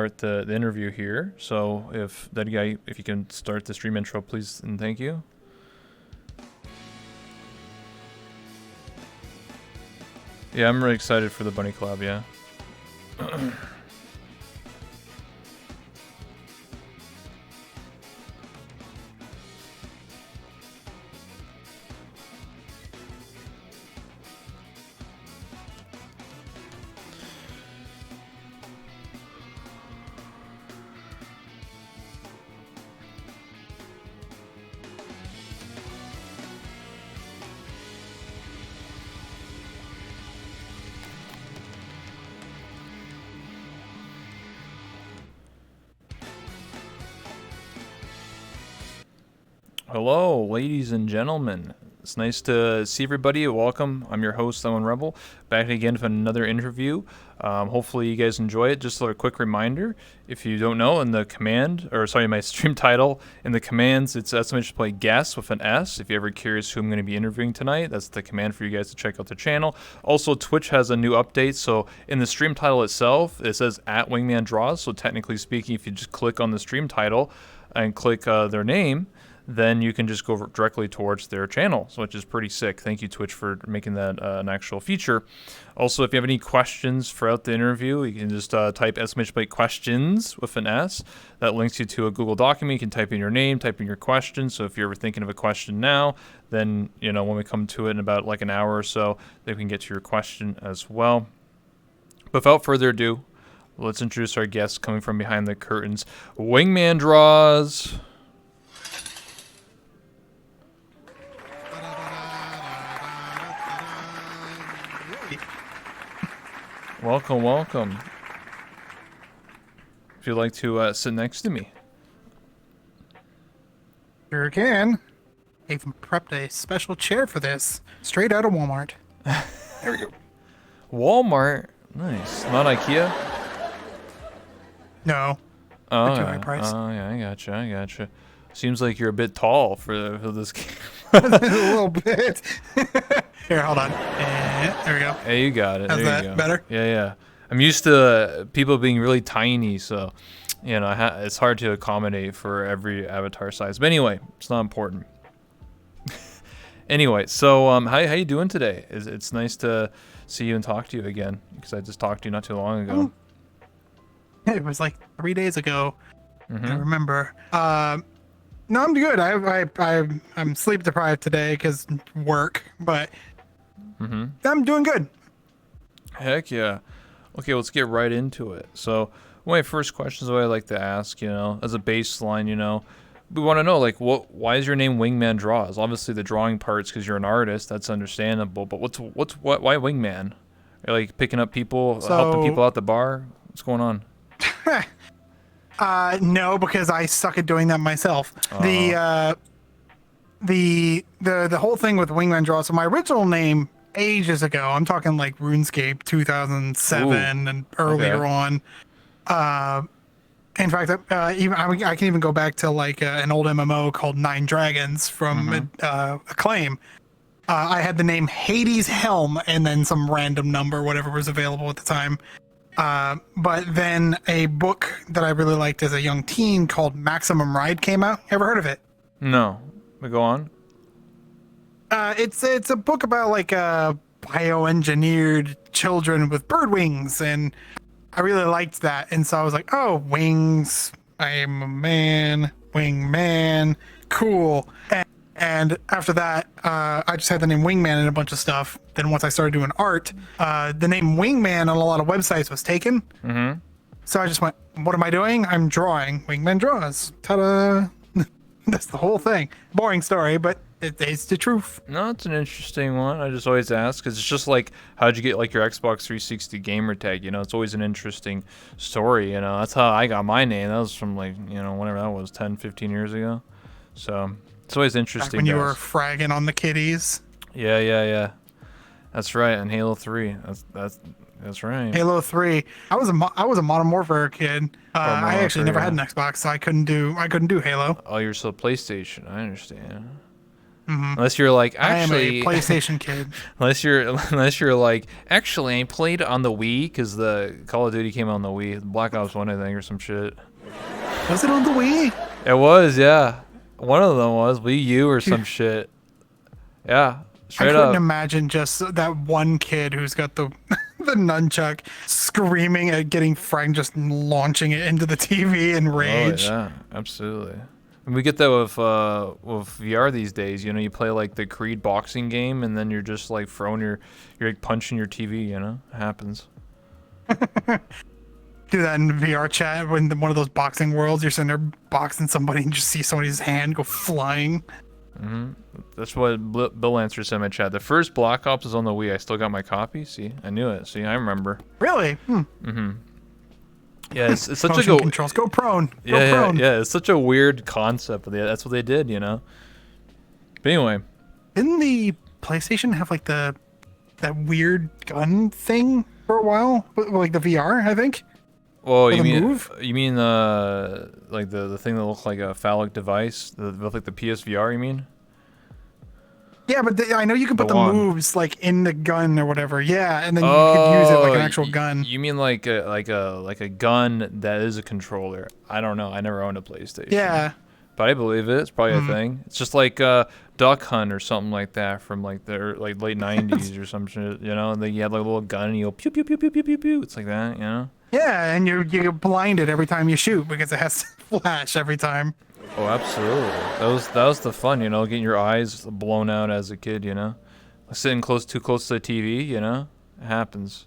start the interview here. So if that guy, if you can start the stream intro, please, and thank you. Yeah, I'm really excited for the Bunny Collab, yeah. Hello, ladies and gentlemen. It's nice to see everybody. Welcome. I'm your host, Owen Rebel, back again for another interview. Hopefully you guys enjoy it. Just a quick reminder, if you don't know, in the command, or sorry, my stream title, in the commands, it's estimation play guest with an S. If you're ever curious who I'm going to be interviewing tonight, that's the command for you guys to check out the channel. Also, Twitch has a new update, so in the stream title itself, it says @WingmanDraws, so technically speaking, if you just click on the stream title and click their name, then you can just go directly towards their channel, which is pretty sick. Thank you, Twitch, for making that an actual feature. Also, if you have any questions throughout the interview, you can just type estimation plate questions with an S. That links you to a Google document. You can type in your name, type in your question. So if you're ever thinking of a question now, then, you know, when we come to it in about like an hour or so, then we can get to your question as well. But without further ado, let's introduce our guest coming from behind the curtains, WingmanDraws. Welcome, welcome. If you'd like to sit next to me. Sure can. I even prepped a special chair for this, straight out of Walmart. There we go. Walmart? Nice. Not IKEA? No. Oh, Too high price. Oh, yeah, I gotcha. Seems like you're a bit tall for this game. A little bit. Here, hold on. There we go. Hey, you got it. How's there that? you go. Better? Yeah. I'm used to people being really tiny, so, you know, it's hard to accommodate for every avatar size. But anyway, it's not important. Anyway, so how you doing today? It's nice to see you and talk to you again, because I just talked to you not too long ago. It was like 3 days ago. Mm-hmm. I remember. No, I'm good. I'm sleep deprived today because work, but I'm doing good. Heck yeah. Okay, let's get right into it. So, one of my first questions I like to ask, you know, as a baseline, you know, we want to know, like, why is your name WingmanDraws? Obviously, the drawing part's because you're an artist. That's understandable. But why Wingman? Are you, like, picking up people, helping people out the bar? What's going on? No, because I suck at doing that myself. The whole thing with WingmanDraws. So my original name ages ago, I'm talking like RuneScape 2007 and earlier on. In fact, I can even go back to like an old MMO called Nine Dragons from Acclaim. I had the name Hades Helm and then some random number, whatever was available at the time. But then a book that I really liked as a young teen called Maximum Ride came out. Ever heard of it? No. But go on. It's a book about like bioengineered children with bird wings, and I really liked that. And so I was like, oh, wings. I am a man. Wingman. Cool. And after that, I just had the name Wingman in a bunch of stuff. Then once I started doing art, the name Wingman on a lot of websites was taken. Mm-hmm. So I just went, what am I doing? I'm drawing. WingmanDraws. Ta-da. That's the whole thing. Boring story, but it's the truth. No, it's an interesting one. I just always ask, because it's just like, how'd you get like your Xbox 360 gamer tag? You know, it's always an interesting story. You know, that's how I got my name. That was from like, you know, whenever that was, 10, 15 years ago. So it's always interesting. Back when you were fragging on the kiddies. Yeah. That's right. And Halo 3. That's right. Halo 3. I was a Modern Warfare kid. I actually never had an Xbox, so I couldn't do Halo. Oh, you're still PlayStation. I understand. Unless you're like, I am a actually, PlayStation kid. unless you're like, actually, I played on the Wii because the Call of Duty came out on the Wii, Black Ops 1, I think, or some shit. Was it on the Wii? It was, yeah. One of them was Wii U or some shit. Yeah, I straight couldn't up. imagine just that one kid who's got the the nunchuck screaming at getting fragged, just launching it into the TV in rage. Oh yeah, absolutely. And we get that with VR these days. You know, you play like the Creed boxing game, and then you're just like you're like punching your TV. You know, it happens. Do that in VR chat when one of those boxing worlds, you're sitting there boxing somebody and just see somebody's hand go flying. That's what Bill answered in my chat. The first Black Ops is on the Wii. I still got my copy. See, I knew it. See, I remember. Really? Yeah, it's such Motion a controls. Go prone. Go yeah, prone. yeah. It's such a weird concept, but that's what they did. You know. But anyway, Didn't the PlayStation have like that weird gun thing for a while? Like the VR, I think. well, the you mean Move? like the thing that looked like a phallic device, with like the PSVR. You mean? Yeah, but I know you can put the one. moves like in the gun or whatever. Yeah, and then you could use it like an actual gun. You mean like a gun that is a controller? I don't know. I never owned a PlayStation. Yeah. But I believe it. It's probably a thing. It's just like Duck Hunt or something like that from like the like late '90s or some shit. You know, and then you had like a little gun and you go pew pew pew pew pew pew pew. It's like that. You know. Yeah, and you get blinded every time you shoot because it has to flash every time. Oh, absolutely. That was the fun. You know, getting your eyes blown out as a kid. You know, sitting too close to the TV. You know, it happens.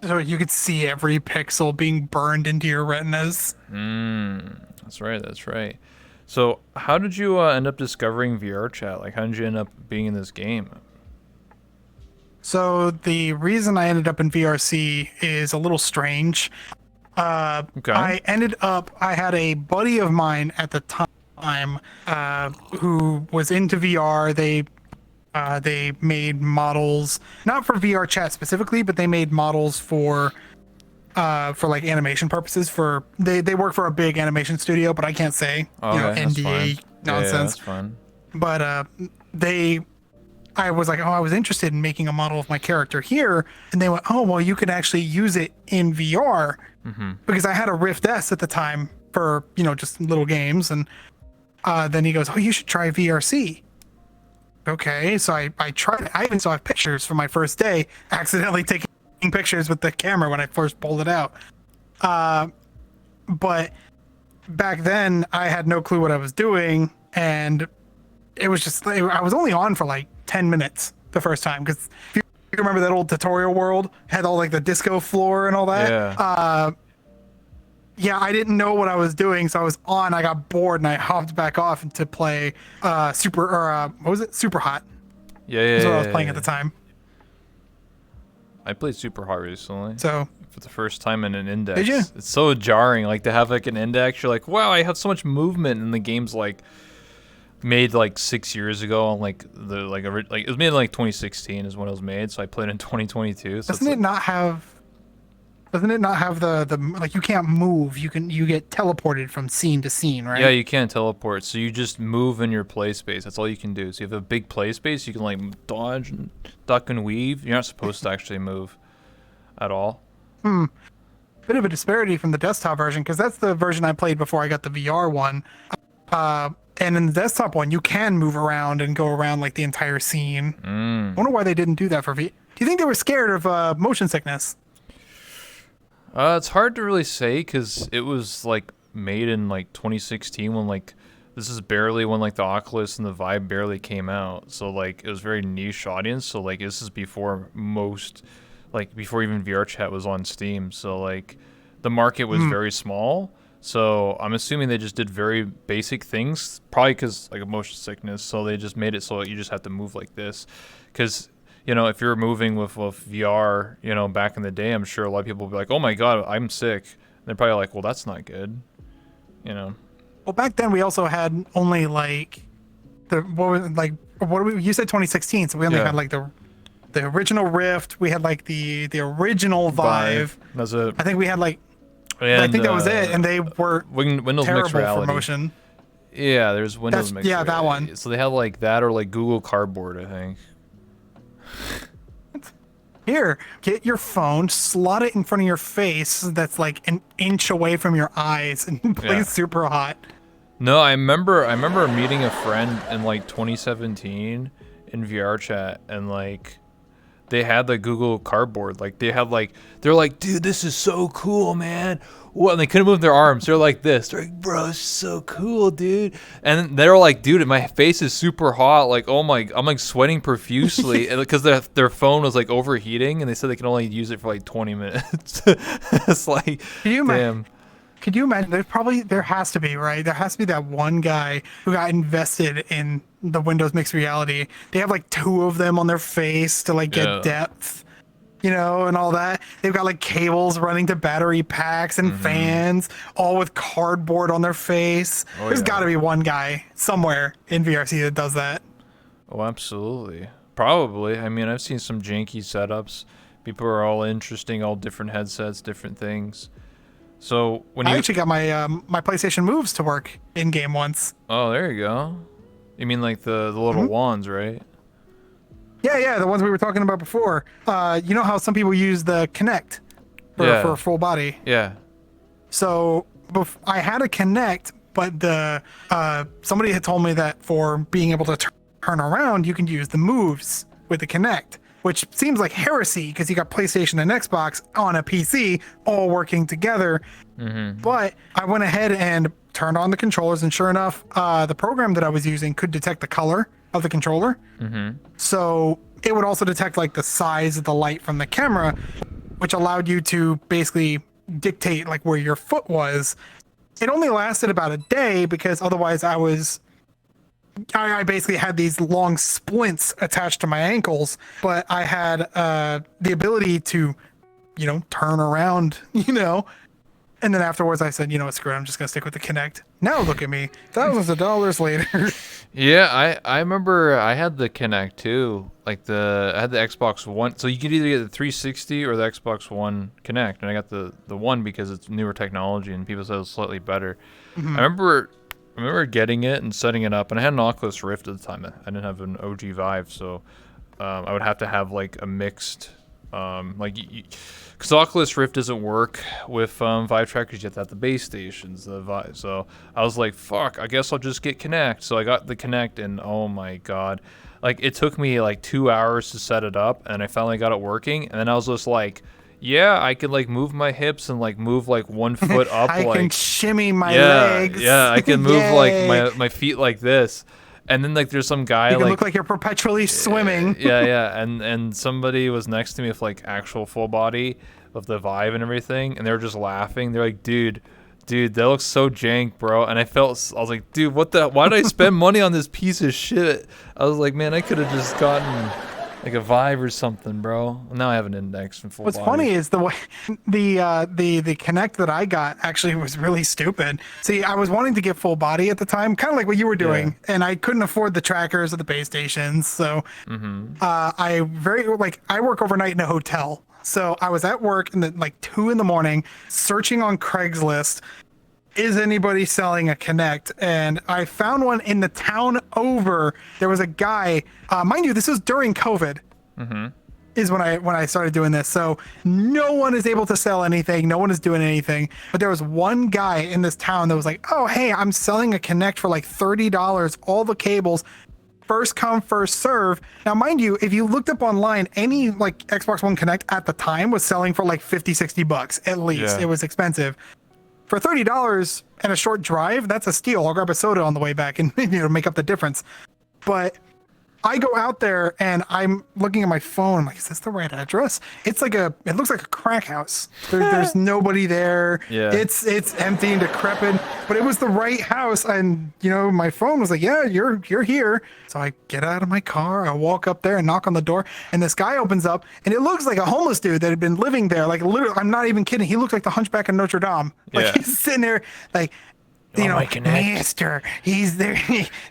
So you could see every pixel being burned into your retinas. That's right. That's right. So, how did you end up discovering VR chat? Like, how did you end up being in this game? So the reason I ended up in VRC is a little strange. Okay. I had a buddy of mine at the time who was into VR. They made models, not for VR chat specifically, but they made models for like animation purposes. They work for a big animation studio, but I can't say That's NDA fine. nonsense. Yeah, that's fine. But I was like, I was interested in making a model of my character here, and they went, oh well, you can actually use it in VR because I had a Rift S at the time for just little games, and then he goes, oh, you should try VRC. Okay, so I tried it. I even saw pictures from my first day, accidentally taking pictures with the camera when I first pulled it out. But back then I had no clue what I was doing, and it was just I was only on for like 10 minutes the first time, because if you remember that old tutorial world had all like the disco floor and all that. Yeah, I didn't know what I was doing, so I was on. I got bored and I hopped back off to play what was it? Super Hot. Yeah. That's what I was playing at the time. I played Super Hot recently. So For the first time in an index. Did you? It's so jarring, like to have like an index. You're like, wow, I have so much movement, and the game's like made like 6 years ago, and like it was made in like 2016 is when it was made. So I played in 2022. So doesn't it not have the like, you can't move, you get teleported from scene to scene, right? Yeah, you can't teleport, so you just move in your play space. That's all you can do. So you have a big play space, you can like dodge and duck and weave. You're not supposed to actually move at all. Bit of a disparity from the desktop version, because that's the version I played before I got the VR one. And in the desktop one, you can move around and go around like the entire scene. I wonder why they didn't do that for V. Do you think they were scared of motion sickness? It's hard to really say, because it was like made in like 2016, when like this is barely when like the Oculus and the Vive barely came out. So like it was very niche audience. So like this is before before even VR chat was on Steam. So like the market was very small. So I'm assuming they just did very basic things, probably because like of motion sickness. So they just made it so you just have to move like this, because if you're moving with VR, back in the day, I'm sure a lot of people will be like, oh my God, I'm sick. And they're probably like, well, that's not good. Well, back then we also had only like you said 2016, so we only had like the original Rift. We had like the original Vive. That's it. I think we had like, And, I think that was it, and they were Windows terrible Mixed Reality. for motion. Yeah, there's Windows That's Mixer. yeah, that one. So they have like that or like Google Cardboard, I think. Here, get your phone, slot it in front of your face that's like an inch away from your eyes, and play Yeah. super hot. No, I remember meeting a friend in like 2017 in VR chat, and like they had the Google Cardboard. Like they're like, dude, this is so cool, man. What? And they couldn't move their arms. They're like this. They're like, bro, it's so cool, dude. And they're like, dude, my face is super hot. Like, oh my, I'm like sweating profusely because their phone was like overheating, and they said they can only use it for like 20 minutes. It's like, Can you damn. Could you imagine? There has to be, right? There has to be that one guy who got invested in the Windows Mixed Reality. They have like two of them on their face to like get Yeah. depth, and all that. They've got like cables running to battery packs and fans, all with cardboard on their face. Oh, There's yeah. got to be one guy somewhere in VRC that does that. Oh, absolutely. Probably. I mean, I've seen some janky setups. People are all interesting, all different headsets, different things. So when I you actually got my PlayStation Moves to work in game once. oh, there you go. You mean like the little wands, right? Yeah, the ones we were talking about before. You know how some people use the Kinect for full body. Yeah. So I had a Kinect, but the somebody had told me that for being able to turn around, you can use the moves with the Kinect, which seems like heresy because you got PlayStation and Xbox on a PC all working together. But I went ahead and turned on the controllers, and sure enough, the program that I was using could detect the color of the controller. So it would also detect like the size of the light from the camera, which allowed you to basically dictate like where your foot was. It only lasted about a day because otherwise I basically had these long splints attached to my ankles, but I had the ability to, turn around, And then afterwards I said, screw it, I'm just going to stick with the Kinect. Now look at me, thousands of dollars later. Yeah, I remember I had the Kinect too. Like I had the Xbox One. So you could either get the 360 or the Xbox One Kinect, and I got the one because it's newer technology and people said it was slightly better. I remember getting it and setting it up, and I had an Oculus Rift at the time. I didn't have an OG Vive, so I would have to have like a mixed, because Oculus Rift doesn't work with Vive trackers. You have to have the base stations, the Vive. So I was like, fuck, I guess I'll just get Kinect. So I got the Kinect, and oh my god, like it took me like 2 hours to set it up, and I finally got it working. And then I was just like, yeah, I could like move my hips and like move like 1 foot up. I like can shimmy my yeah, legs. yeah, I can move like Yay. my feet like this. And then like there's some guy You can like look like you're perpetually swimming. yeah, and somebody was next to me with like actual full body of the Vive and everything, and they were just laughing. They're like, dude, that looks so jank, bro. And I was like, dude, why did I spend money on this piece of shit? I was like, man, I could have just gotten like a Vive or something, bro. Now I have an Index and full What's body. funny is the way the Kinect that I got actually was really stupid. See, I was wanting to get full body at the time, kind of like what you were doing, and I couldn't afford the trackers or the base stations. So I work overnight in a hotel. So I was at work in the like 2 a.m. searching on Craigslist. Is anybody selling a Kinect? And I found one in the town over. There was a guy, mind you, this was during COVID. Is when I started doing this. So no one is able to sell anything. No one is doing anything. But there was one guy in this town that was like, oh, hey, I'm selling a Kinect for like $30, all the cables, first come, first serve. Now, mind you, if you looked up online, any like Xbox One Kinect at the time was selling for like 50, 60 bucks at least. Yeah. It was expensive. For $30 and a short drive, that's a steal. I'll grab a soda on the way back and make up the difference. But I go out there and I'm looking at my phone. I'm like, is this the right address? It looks like a crack house. There's nobody there. Yeah. It's empty and decrepit, but it was the right house. And my phone was like, yeah, you're here. So I get out of my car. I walk up there and knock on the door, and this guy opens up, and it looks like a homeless dude that had been living there. Like literally, I'm not even kidding. He looked like the Hunchback of Notre Dame. Like Yeah. he's sitting there like, my Kinect? Master, he's there.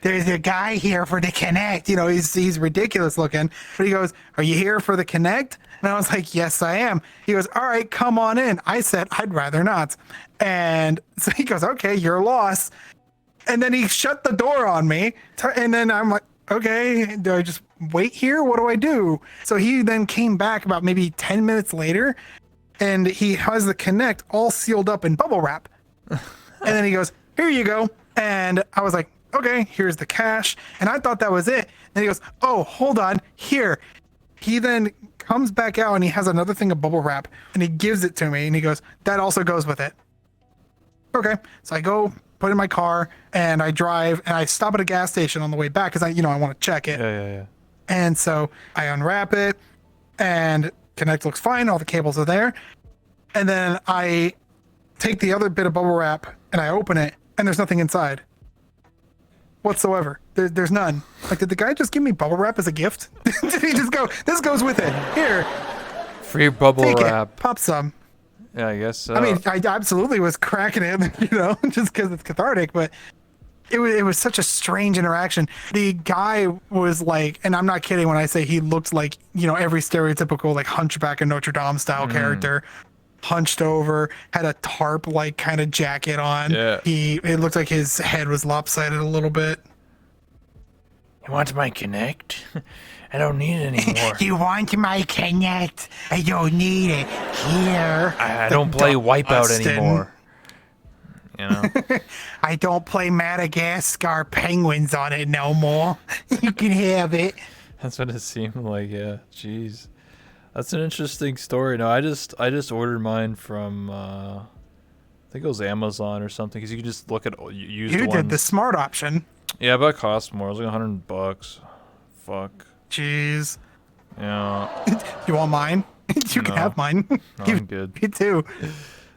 There's a guy here for the Kinect. He's ridiculous looking. But he goes, "Are you here for the Kinect?" And I was like, "Yes, I am." He goes, "All right, come on in." I said, "I'd rather not." And so he goes, "Okay, your loss." And then he shut the door on me. And then I'm like, okay, do I just wait here? What do I do? So he then came back about maybe 10 minutes later, and he has the Connect all sealed up in bubble wrap. And then he goes, here you go. And I was like, okay, here's the cash. And I thought that was it. And he goes, oh, hold on, here. He then comes back out and he has another thing of bubble wrap and he gives it to me and he goes, that also goes with it. Okay. So I go put it in my car and I drive and I stop at a gas station on the way back because I want to check it. Yeah. And so I unwrap it and Connect looks fine. All the cables are there. And then I take the other bit of bubble wrap and I open it and there's nothing inside whatsoever. There's none. Like, did the guy just give me bubble wrap as a gift? Did he just go, this goes with it. Here. Free bubble Take wrap. it. Pop some. Yeah, I guess so. I mean, I absolutely was cracking it, just because it's cathartic, but it was such a strange interaction. The guy was like, and I'm not kidding when I say he looked like, every stereotypical like Hunchback of Notre Dame style character. Hunched over, had a tarp like kind of jacket on. Yeah. It looked like his head was lopsided a little bit. You want my Connect? I don't need it anymore. You want my Connect? I don't need it. Here. I don't play Wipeout anymore. I don't play Madagascar Penguins on it no more. You can have it. That's what it seemed like. Yeah. Jeez. That's an interesting story. No, I just ordered mine from I think it was Amazon or something because you can just look at used ones. You did the smart option. Yeah, but it cost more. It was like $100. Fuck. Jeez. Yeah. You want mine? You can have mine. No, I'm good. Me too.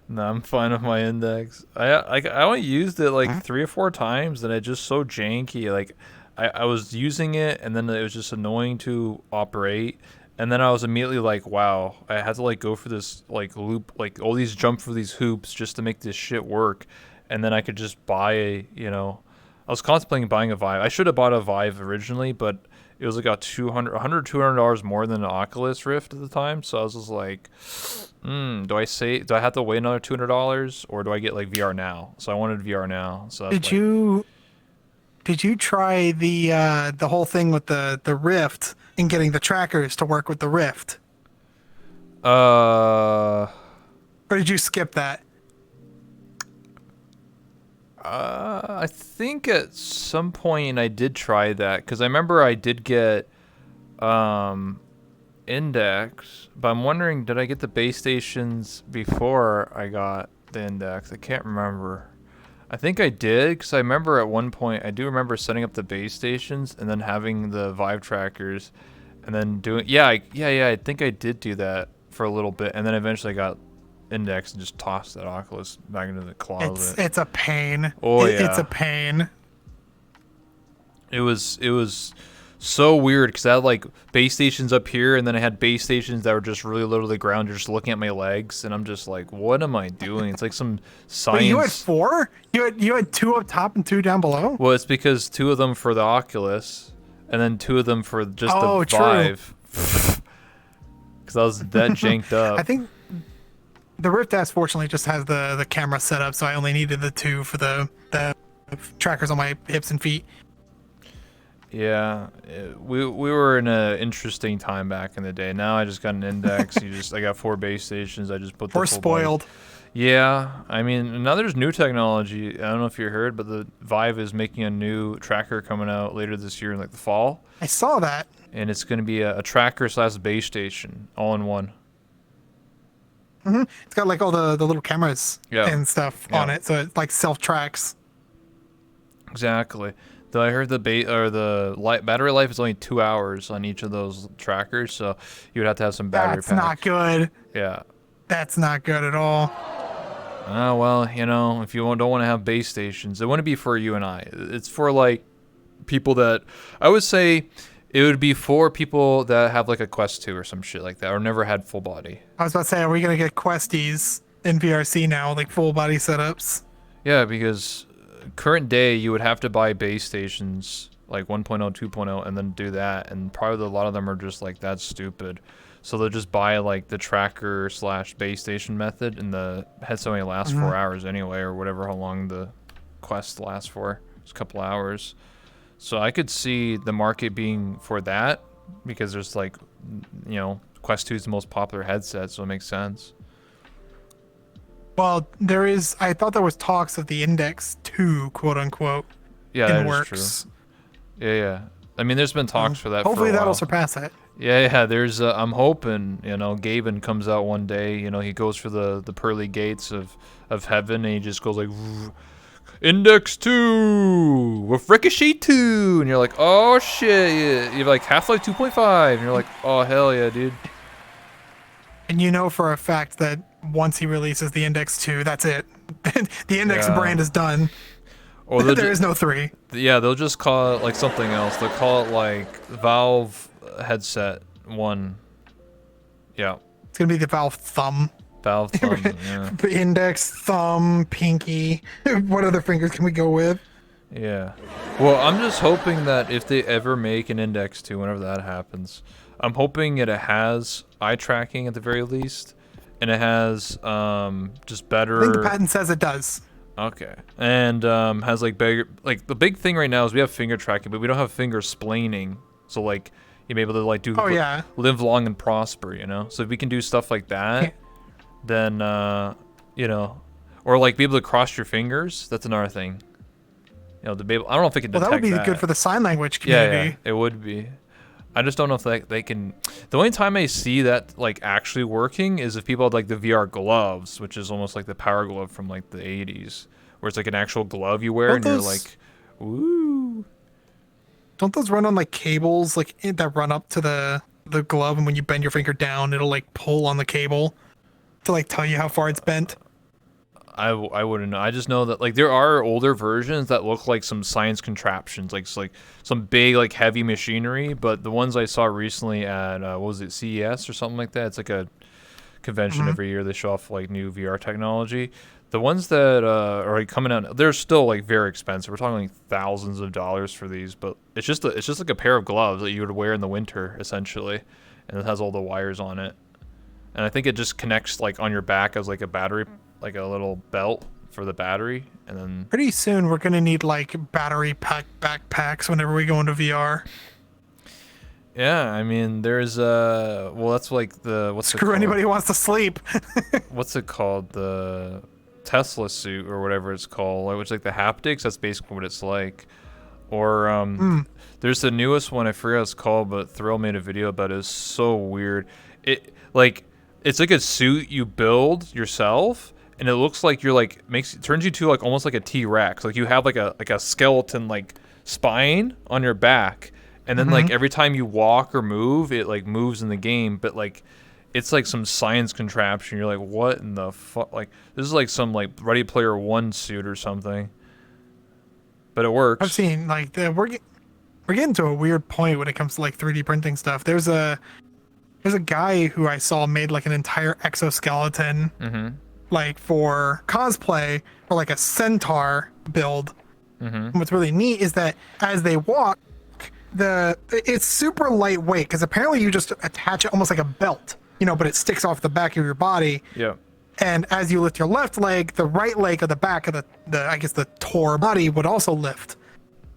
No, I'm fine with my Index. I only used it like 3 or 4 times, and it just so janky. Like, I was using it, and then it was just annoying to operate. And then I was immediately like, wow, I had to like go for this like loop, like all these jump for these hoops just to make this shit work. And then I could just buy I was contemplating buying a Vive. I should have bought a Vive originally, but it was like $200 more than the Oculus Rift at the time. So I was just like, do I have to wait another $200 or do I get like VR Now? So I wanted VR Now. So Did you try the whole thing with the Rift and getting the trackers to work with the Rift? Or did you skip that? I think at some point I did try that because I remember I did get Index, but I'm wondering, did I get the base stations before I got the Index? I can't remember. I think I did because I remember at one point I do remember setting up the base stations and then having the Vive trackers and then doing I think I did do that for a little bit and then eventually I got Index and just tossed that Oculus back into the closet. It's a pain. It's a pain. It was so weird because I had like base stations up here and then I had base stations that were just really low to the ground. You're just looking at my legs and I'm just like, what am I doing? It's like some science. Wait, you had 4? You had 2 up top and 2 down below? Well, it's because 2 of them for the Oculus and then 2 of them for just the true. Vive. Because I was that janked up. I think the Rift S fortunately just has the camera set up, so I only needed the 2 for the trackers on my hips and feet. Yeah, we were in an interesting time back in the day. Now I just got an Index. I got 4 base stations. I just put the We're full spoiled. body. Yeah, I mean, now there's new technology. I don't know if you heard, but the Vive is making a new tracker coming out later this year in like the fall. I saw that. And it's going to be a tracker / base station all in one. It's got like all the little cameras and stuff on it, so it like self-tracks. Exactly. Though I heard the battery life is only 2 hours on each of those trackers, so you would have to have some battery That's pack. not good. Yeah. That's not good at all. Oh, well, if you don't want to have base stations, it wouldn't be for you and I. It's for like people that I would say it would be for people that have like a Quest 2 or some shit like that or never had full body. I was about to say, are we going to get Questies in VRC now, like full body setups? Yeah, because current day you would have to buy base stations like 1.0, 2.0 and then do that, and probably a lot of them are just like, that's stupid. So they'll just buy like the tracker / base station method, and the headset only lasts 4 hours anyway, or whatever how long the Quest lasts for. It's a couple hours. So I could see the market being for that because there's like, Quest 2 is the most popular headset, so it makes sense. Well, I thought there was talks of the Index 2, quote unquote, Yeah, in that is works. true. Yeah. I mean, there's been talks for that for a Hopefully while. that'll surpass it. Yeah. There's, I'm hoping, Gaben comes out one day. He goes for the pearly gates of heaven, and he just goes like, Index 2 with Ricochet 2, and you're like, oh shit, you're like Half-Life 2.5, and you're like, oh hell yeah, dude. And you know for a fact that once he releases the Index 2, that's it. The Index brand is done. Or there is no 3. Yeah, they'll just call it like something else. They'll call it like Valve Headset 1. Yeah. It's going to be the Valve Thumb. Valve Thumb, yeah. Index, thumb, pinky. What other fingers can we go with? Yeah. Well, I'm just hoping that if they ever make an Index 2, whenever that happens, I'm hoping it has eye tracking at the very least, and it has just better. I think the patent says it does. Okay. And has like bigger, like the big thing right now is we have finger tracking, but we don't have finger splaining. So like you'll be able to like do live long and prosper, So if we can do stuff like that, then or like be able to cross your fingers, that's another thing. To be able, I don't know if it can detect that would be good for the sign language community. Yeah, it would be. I just don't know if they can. The only time I see that like actually working is if people had like the VR gloves, which is almost like the Power Glove from like the 80s, where it's like an actual glove you wear, and you're like, ooh. Don't those run on like cables like that run up to the glove, and when you bend your finger down, it'll like pull on the cable to like tell you how far it's bent? I wouldn't know. I just know that like there are older versions that look like some science contraptions, like some big like heavy machinery. But the ones I saw recently at what was it, CES or something like that? It's like a convention every year. They show off like new VR technology. The ones that are like coming out, they're still like very expensive. We're talking like thousands of dollars for these, but it's just like a pair of gloves that you would wear in the winter essentially, and it has all the wires on it. And I think it just connects like on your back as like a battery, like a little belt for the battery, and then pretty soon we're gonna need like battery pack backpacks whenever we go into VR. Yeah, I mean there's well that's like the screw anybody who wants to sleep. What's it called, the Tesla suit or whatever it's called, which like the haptics, that's basically what it's like. Or there's the newest one, I forget what it's called, but Thrill made a video about it. It's so weird. It's like a suit you build yourself, and it looks like you're like turns you to like almost like a T-Rex. Like you have like a skeleton like spine on your back, and then like every time you walk or move, it like moves in the game, but like it's like some science contraption. You're like, what in the fuck? Like this is like some like Ready Player One suit or something. But it works. I've seen like we're getting to a weird point when it comes to like 3D printing stuff. There's a guy who I saw made like an entire exoskeleton like for cosplay or like a centaur build. And what's really neat is that as they walk, it's super lightweight because apparently you just attach it almost like a belt, but it sticks off the back of your body. Yeah. And as you lift your left leg, the right leg of the back of the I guess the Tor body would also lift.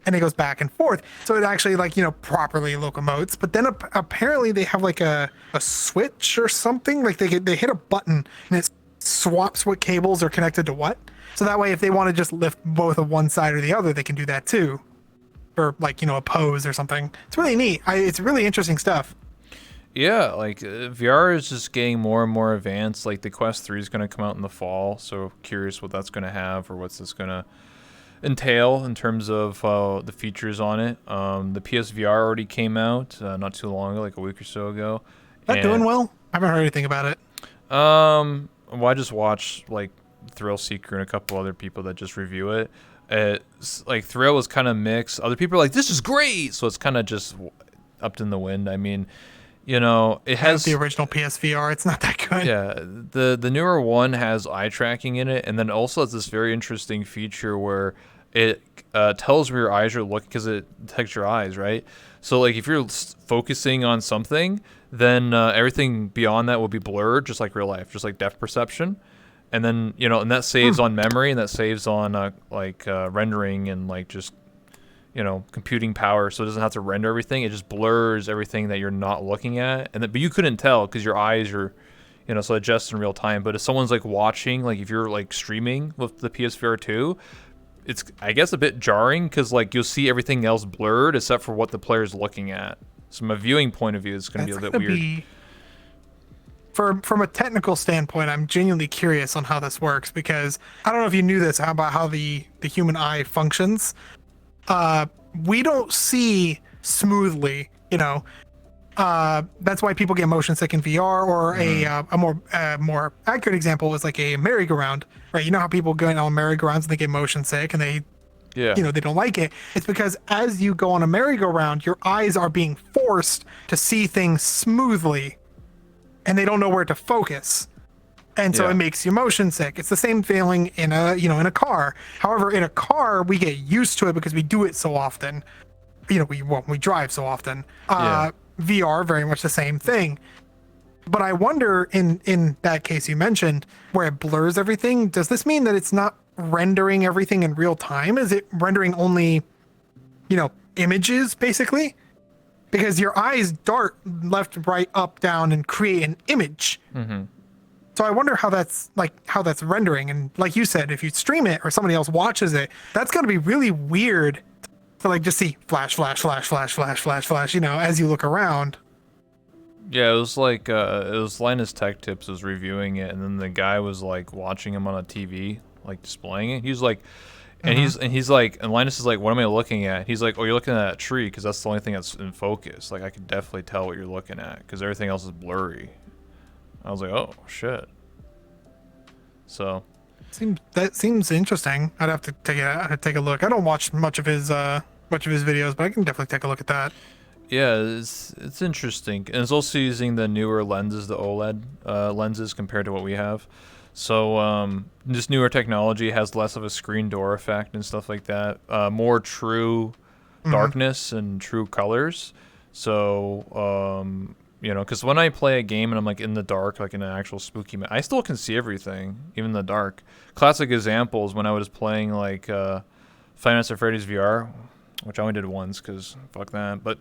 And it goes back and forth. So it actually properly locomotes. But then apparently they have like a switch or something. Like they hit a button and it swaps what cables are connected to what. So that way if they want to just lift both of one side or the other, they can do that too. Or like, a pose or something. It's really neat. It's really interesting stuff. Yeah, like VR is just getting more and more advanced. Like the Quest 3 is going to come out in the fall. So curious what that's going to have, or what's this going to entail in terms of the features on it. The PSVR already came out not too long ago, like a week or so ago. That doing well? I haven't heard anything about it. Well, I just watched like Thrill Seeker and a couple other people that just review it. Like Thrill was kind of mixed. Other people are like, this is great. So it's kind of just up in the wind. I mean, it has the original PSVR. It's not that good. Yeah, the newer one has eye tracking in it, and then also has this very interesting feature where it tells where your eyes are looking because it detects your eyes, right? So like if you're focusing on something, then everything beyond that will be blurred, just like real life, just like depth perception. and then and that saves on memory, and that saves on rendering and like just computing power, so it doesn't have to render everything. It just blurs everything that you're not looking at, but you couldn't tell because your eyes are, so it adjusts in real time. But if someone's like watching, like if you're like streaming with the PSVR 2, it's I guess a bit jarring because like you'll see everything else blurred except for what the player's looking at. So from a viewing point of view, it's going to be a bit weird. From a technical standpoint, I'm genuinely curious on how this works because I don't know if you knew this about how the human eye functions. We don't see smoothly, that's why people get motion sick in VR, or a more accurate example is like a merry-go-round, right? You know how people go on merry-go-rounds and they get motion sick and they they don't like it. It's because as you go on a merry-go-round, your eyes are being forced to see things smoothly and they don't know where to focus. And so it makes you motion sick. It's the same feeling in a car. However, in a car, we get used to it because we do it so often. We drive so often. VR, very much the same thing. But I wonder, in that case you mentioned, where it blurs everything, does this mean that it's not rendering everything in real time? Is it rendering only, images, basically? Because your eyes dart left, right, up, down, and create an image. Mm-hmm. So I wonder how that's rendering. And like you said, if you stream it or somebody else watches it, that's got to be really weird to like just see flash, flash, flash, flash, flash, flash, flash, as you look around. Yeah, it was like it was Linus Tech Tips was reviewing it, and then the guy was like watching him on a TV, like displaying it. He's like, and he's like, and Linus is like, "What am I looking at?" He's like, "Oh, you're looking at that tree because that's the only thing that's in focus. Like I can definitely tell what you're looking at because everything else is blurry." I was like, "Oh shit!" So, that seems interesting. I'd have to take a look. I don't watch much of his videos, but I can definitely take a look at that. Yeah, it's interesting, and it's also using the newer lenses, the OLED lenses compared to what we have. So this newer technology has less of a screen door effect and stuff like that. More true darkness and true colors. So because when I play a game and I'm like in the dark, like in an actual spooky I still can see everything, even in the dark. Classic examples when I was playing like Five Nights at Freddy's VR, which I only did once because fuck that. But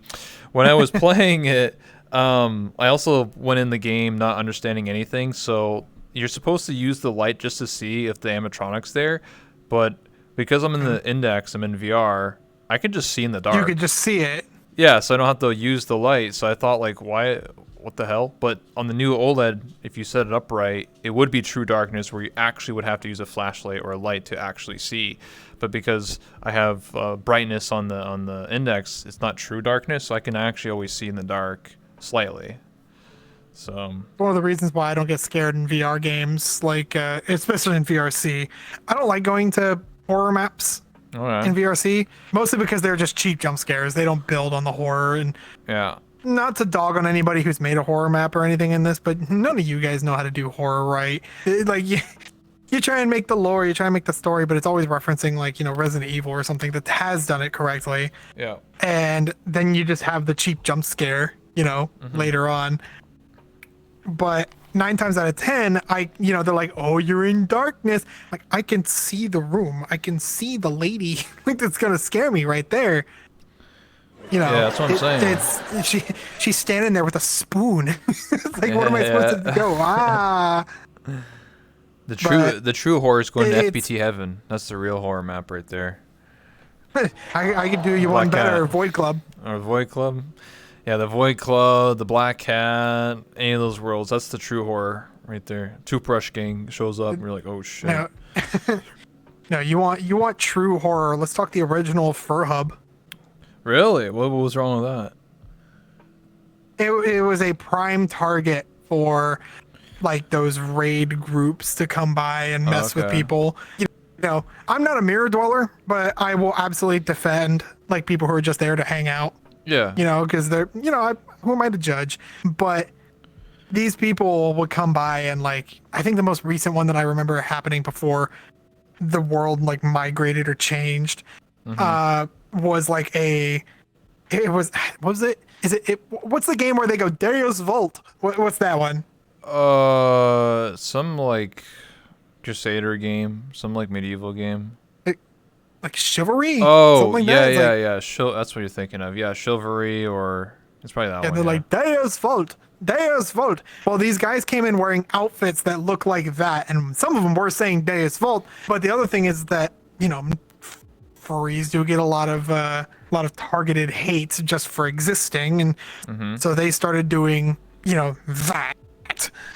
when I was playing it, I also went in the game not understanding anything. So you're supposed to use the light just to see if the animatronic's there, but because I'm in the index, I'm in VR, I can just see in the dark. You could just see it. Yeah, so I don't have to use the light. So I thought, like, why? What the hell? But on the new OLED, if you set it up right, it would be true darkness where you actually would have to use a flashlight or a light to actually see. But because I have brightness on the index, it's not true darkness, so I can actually always see in the dark slightly. So one of the reasons why I don't get scared in VR games, like especially in VRC, I don't like going to horror maps. In VRC, mostly because they're just cheap jump scares. They don't build on the horror, and not to dog on anybody who's made a horror map or anything in this, but none of you guys know how to do horror right. Like you try and make the lore, you try and make the story, but it's always referencing like Resident Evil or something that has done it correctly. Yeah. And then you just have the cheap jump scare, later on. But 9 times out of 10, they're like, "Oh, you're in darkness." Like, I can see the room. I can see the lady. Like, that's gonna scare me right there. Yeah, that's what I'm saying. She's standing there with a spoon. It's like, what am I supposed to go? The true horror is going to FBT Heaven. That's the real horror map right there. I could do you one better, Void Club. Or Void Club. Yeah, the Void Club, the Black Cat, any of those worlds. That's the true horror right there. Toothbrush Gang shows up and you're like, oh shit. No, you want true horror. Let's talk the original Fur Hub. Really? What was wrong with that? It was a prime target for like those raid groups to come by and mess with people. I'm not a mirror dweller, but I will absolutely defend like people who are just there to hang out. Yeah. Because they're, who am I to judge? But these people would come by and like, I think the most recent one that I remember happening before the world like migrated or changed, was like what's the game where they go Darius Vault? What's that one? Some like Crusader game, some like medieval game. Like Chivalry, something Oh, like yeah, that. It's yeah, like, yeah. That's what you're thinking of. Yeah, Chivalry, or it's probably that and one. they're Yeah. like, Deus Vult, Deus Vult. Well, these guys came in wearing outfits that look like that, and some of them were saying Deus Vult. But the other thing is that, you know, furries do get a lot of targeted hate just for existing, and so they started doing, you know, that.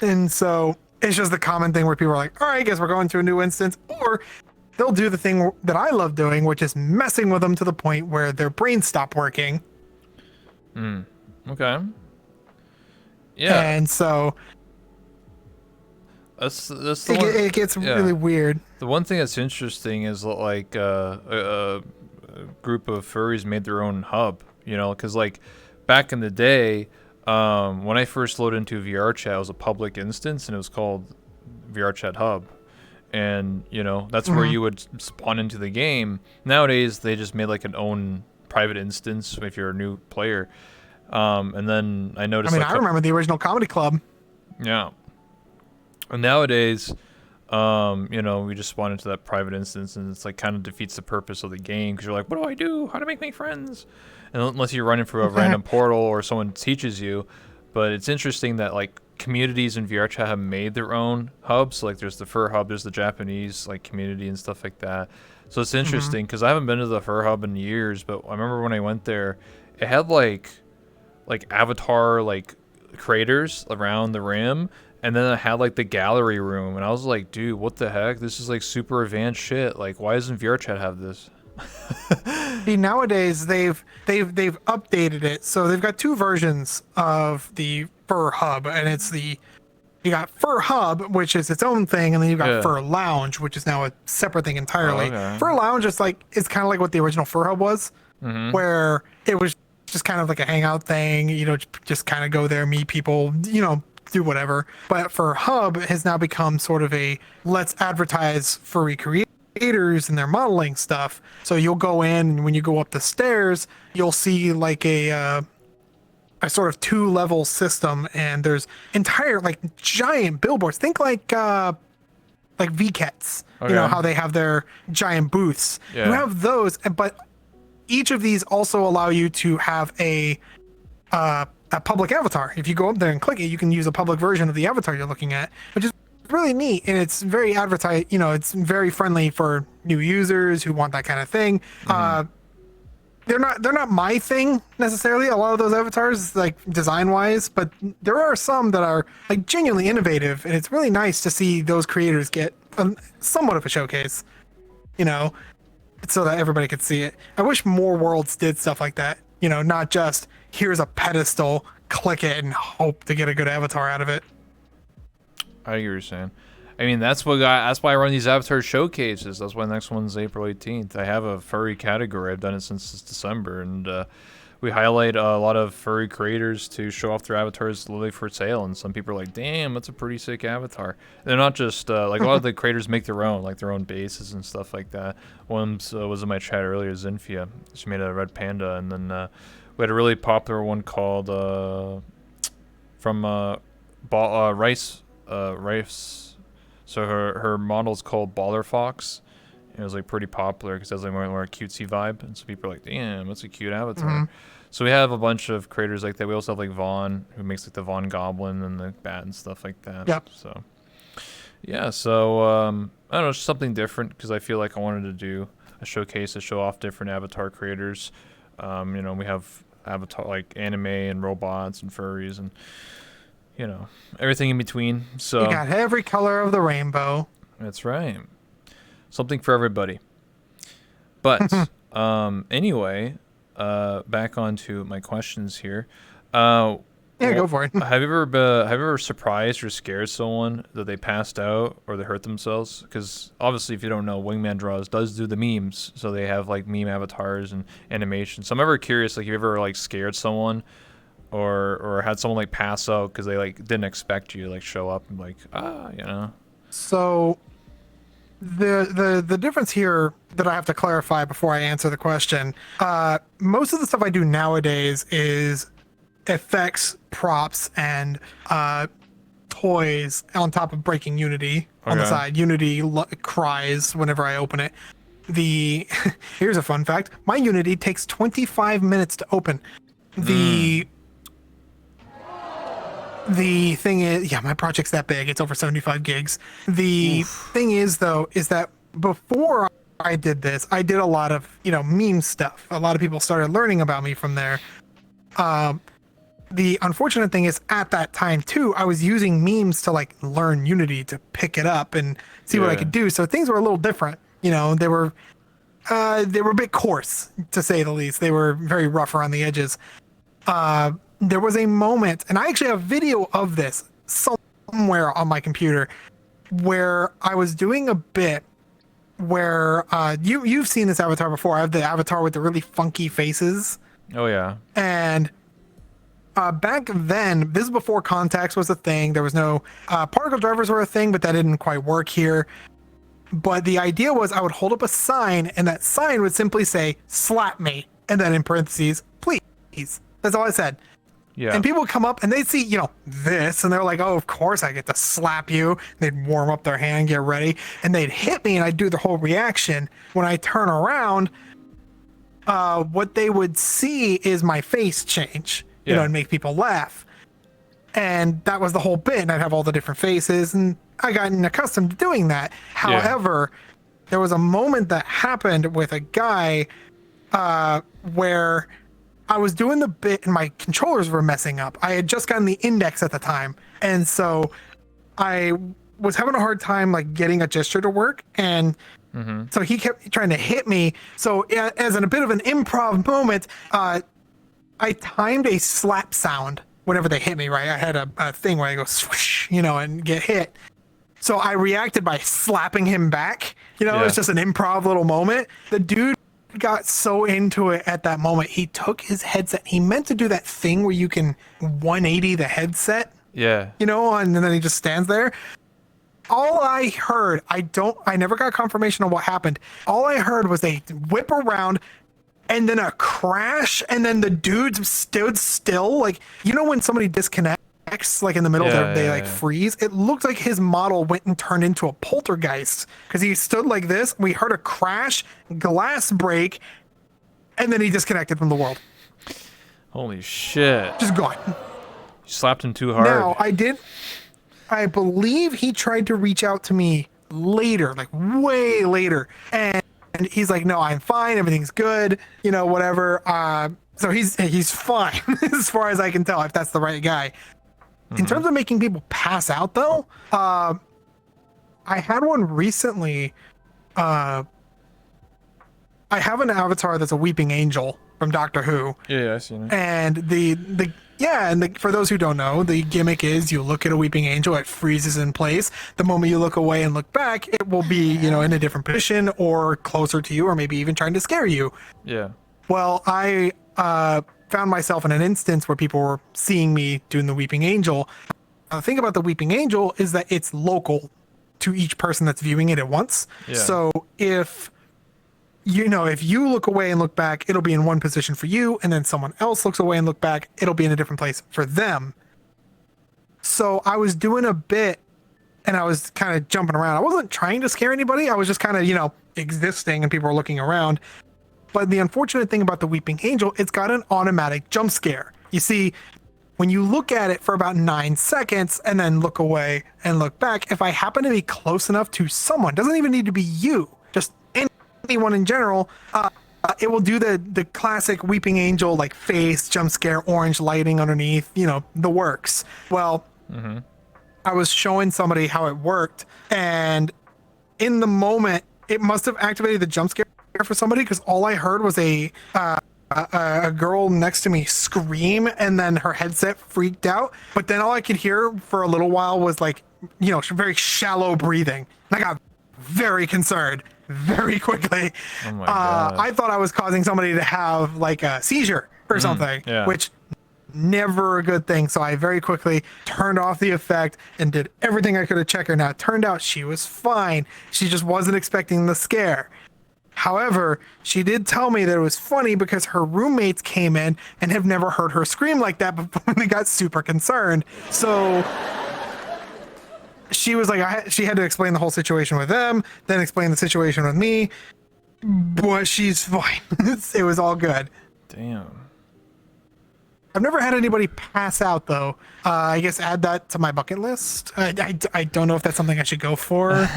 And so it's just the common thing where people are like, all right, I guess we're going to a new instance, or they'll do the thing that I love doing, which is messing with them to the point where their brains stop working. Okay. Yeah. And so That's the one. it gets Yeah. really weird. The one thing that's interesting is like a group of furries made their own hub, you know, because like back in the day, when I first loaded into VRChat, it was a public instance and it was called VRChat Hub. And, you know, that's where you would spawn into the game. Nowadays, they just made like an own private instance if you're a new player. And then I noticed. I mean, I remember the original comedy club. Yeah. And nowadays, you know, we just spawn into that private instance, and it's like kind of defeats the purpose of the game because you're like, what do I do? How to make friends? And unless you're running through a random portal or someone teaches you. But it's interesting that like communities in VRChat have made their own hubs. So, like there's the fur hub, there's the Japanese like community and stuff like that. So it's interesting because I haven't been to the fur hub in years, but I remember when I went there, it had like avatar like craters around the rim, and then it had like the gallery room, and I was like, dude, what the heck? This is like super advanced shit. Like, why doesn't VRChat have this? See, nowadays they've updated it, so they've got two versions of the Fur Hub, and it's you got Fur Hub, which is its own thing, and then you've got Fur Lounge, which is now a separate thing entirely. Okay. Fur Lounge is it's kind of like what the original Fur Hub was, where it was just kind of like a hangout thing, you know, just kind of go there, meet people, you know, do whatever. But Fur Hub has now become sort of a let's advertise furry creators and their modeling stuff. So you'll go in, and when you go up the stairs, you'll see like a sort of 2-level system, and there's entire like giant billboards. Think like VCATs, you know, how they have their giant booths. Yeah. You have those, but each of these also allow you to have a public avatar. If you go up there and click it, you can use a public version of the avatar you're looking at, which is really neat, and it's very you know, it's very friendly for new users who want that kind of thing. They're not my thing necessarily, a lot of those avatars, like design wise, but there are some that are like genuinely innovative, and it's really nice to see those creators get somewhat of a showcase, you know, so that everybody could see it. I wish more worlds did stuff like that, you know, not just here's a pedestal, click it and hope to get a good avatar out of it. I get what you're saying. I mean, that's why I run these avatar showcases. That's why the next one's April 18th. I have a furry category. I've done it since December, and we highlight a lot of furry creators to show off their avatars literally for sale. And some people are like, "Damn, that's a pretty sick avatar." They're not just like a lot of the creators make their own, like their own bases and stuff like that. One was in my chat earlier, Zinfia. She made a red panda, and then we had a really popular one called from Rice. So her model's called Baller Fox. It was like pretty popular because it has like more cutesy vibe, and so people are like, "Damn, that's a cute avatar." So we have a bunch of creators like that. We also have like Vaughn, who makes like the Vaughn Goblin and the bat and stuff like that. Yep. So yeah, so I don't know, it's something different because I feel like I wanted to do a showcase to show off different avatar creators. You know, we have avatar like anime and robots and furries and, you know, everything in between. So You got every color of the rainbow. that's right. Something for everybody. But anyway, back onto my questions here. Yeah, go for it. Have you ever surprised or scared someone that they passed out or they hurt themselves? Because obviously, if you don't know, WingmanDraws does do the memes, so they have like meme avatars and animations. So I'm ever curious, like, have you ever like scared someone or had someone like pass out because they like didn't expect you to like show up and like you know? So the difference here that I have to clarify before I answer the question, most of the stuff I do nowadays is effects, props, and toys on top of breaking Unity on the Okay. side. Unity cries whenever I open it. Here's a fun fact. My Unity takes 25 minutes to open. The thing is, yeah, my project's that big. It's over 75 gigs. The thing is, though, is that before I did this, I did a lot of, meme stuff. A lot of people started learning about me from there. The unfortunate thing is, at that time, too, I was using memes to, like, learn Unity, to pick it up and see what I could do. So things were a little different. They were a bit coarse, to say the least. They were very rough around the edges. There was a moment, and I actually have video of this somewhere on my computer, where I was doing a bit where you've seen this avatar before. I have the avatar with the really funky faces. Oh yeah. And back then, this is before contacts was a thing. There was no particle drivers were a thing, but that didn't quite work here. But the idea was I would hold up a sign, and that sign would simply say, "Slap me," and then in parentheses, "Please." That's all I said. Yeah. And people would come up and they'd see, this, and they're like, "Oh, of course I get to slap you." They'd warm up their hand, get ready, and they'd hit me, and I'd do the whole reaction. When I turn around, what they would see is my face change, and make people laugh. And that was the whole bit, and I'd have all the different faces, and I gotten accustomed to doing that. However, there was a moment that happened with a guy where I was doing the bit and my controllers were messing up. I had just gotten the index at the time. And so I was having a hard time like getting a gesture to work. And so he kept trying to hit me. So as in a bit of an improv moment, I timed a slap sound whenever they hit me, right? I had a thing where I go swoosh, and get hit. So I reacted by slapping him back. It was just an improv little moment. The dude got so into it at that moment. He took his headset. He meant to do that thing where you can 180 the headset. Yeah. And then he just stands there. All I heard, I never got confirmation on what happened. All I heard was they whip around and then a crash, and then the dude stood still. Like, when somebody disconnects, like in the middle, they freeze. It looked like his model went and turned into a poltergeist because he stood like this. We heard a crash, glass break, and then he disconnected from the world. Holy shit. Just gone. You slapped him too hard. Now, I believe he tried to reach out to me later, like way later. And he's like, "No, I'm fine. Everything's good. Whatever." So he's fine as far as I can tell, if that's the right guy. In terms of making people pass out, though, I had one recently. I have an avatar that's a weeping angel from Doctor Who. Yeah, I seen it. And for those who don't know, the gimmick is you look at a weeping angel, it freezes in place. The moment you look away and look back, it will be, in a different position or closer to you, or maybe even trying to scare you. Yeah. Well, I found myself in an instance where people were seeing me doing the weeping angel. The thing about the weeping angel is that it's local to each person that's viewing it at once. Yeah. So if you look away and look back, it'll be in one position for you, and then someone else looks away and look back, it'll be in a different place for them. So I was doing a bit, and I was kind of jumping around. I wasn't trying to scare anybody. I was just kind of, existing, and people were looking around. But the unfortunate thing about the Weeping Angel, it's got an automatic jump scare. You see, when you look at it for about 9 seconds and then look away and look back, if I happen to be close enough to someone, doesn't even need to be you, just anyone in general, it will do the classic Weeping Angel, like face, jump scare, orange lighting underneath, the works. Well, I was showing somebody how it worked, and in the moment, it must have activated the jump scare for somebody, because all I heard was a girl next to me scream, and then her headset freaked out. But then all I could hear for a little while was like, very shallow breathing. And I got very concerned very quickly. Oh my God. I thought I was causing somebody to have like a seizure or something, which never a good thing. So I very quickly turned off the effect and did everything I could to check her. Now, it turned out she was fine. She just wasn't expecting the scare. However, she did tell me that it was funny because her roommates came in and have never heard her scream like that before. They got super concerned. So she was like, she had to explain the whole situation with them, then explain the situation with me, but she's fine. It was all good. Damn. I've never had anybody pass out though. I guess add that to my bucket list. I don't know if that's something I should go for.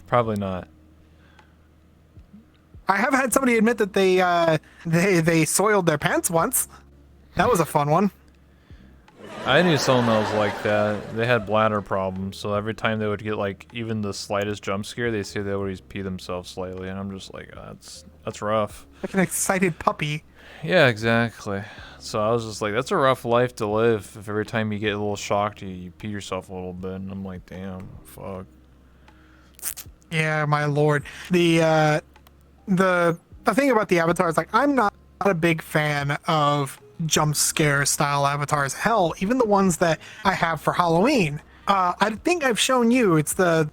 Probably not. I have had somebody admit that they soiled their pants once. That was a fun one. I knew someone that was like that. They had bladder problems, so every time they would get like even the slightest jump scare, they say they would always pee themselves slightly, and I'm just like, oh, that's rough. Like an excited puppy. Yeah, exactly. So I was just like, that's a rough life to live. If every time you get a little shocked, you pee yourself a little bit, and I'm like, damn, fuck. Yeah, my lord. The thing about the avatars, like, I'm not a big fan of jump scare style avatars. Hell, even the ones that I have for Halloween. I think I've shown you. It's the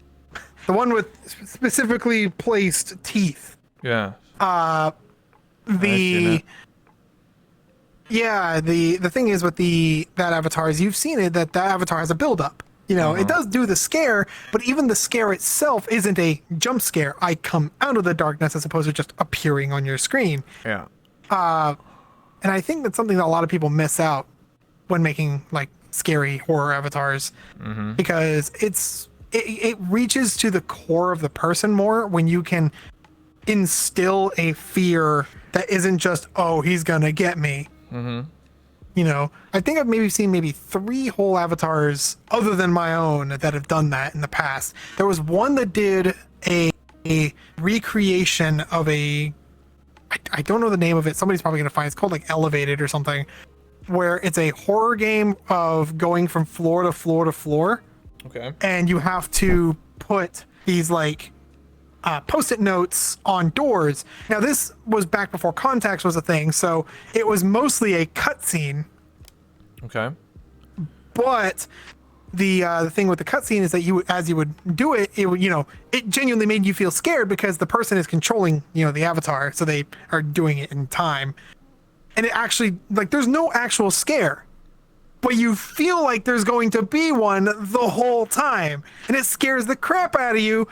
one with specifically placed teeth. Yeah. The thing is with that avatar is you've seen it that avatar has a build up. You know, it does do the scare, but even the scare itself isn't a jump scare. I come out of the darkness as opposed to just appearing on your screen. Yeah. And I think that's something that a lot of people miss out when making like scary horror avatars, because it reaches to the core of the person more when you can instill a fear that isn't just, oh, he's gonna get me. You know, I think I've seen 3 whole avatars other than my own that have done that in the past. There was one that did a recreation of I don't know the name of it. Somebody's probably gonna find it. It's called like Elevated or something, where it's a horror game of going from floor to floor to floor. Okay. And you have to put these like post-it notes on doors. Now this was back before context was a thing, so it was mostly a cutscene. Okay. But the thing with the cutscene is that as you would do it, it would, it genuinely made you feel scared because the person is controlling, the avatar, so they are doing it in time. And it actually, like, there's no actual scare, but you feel like there's going to be one the whole time, and it scares the crap out of you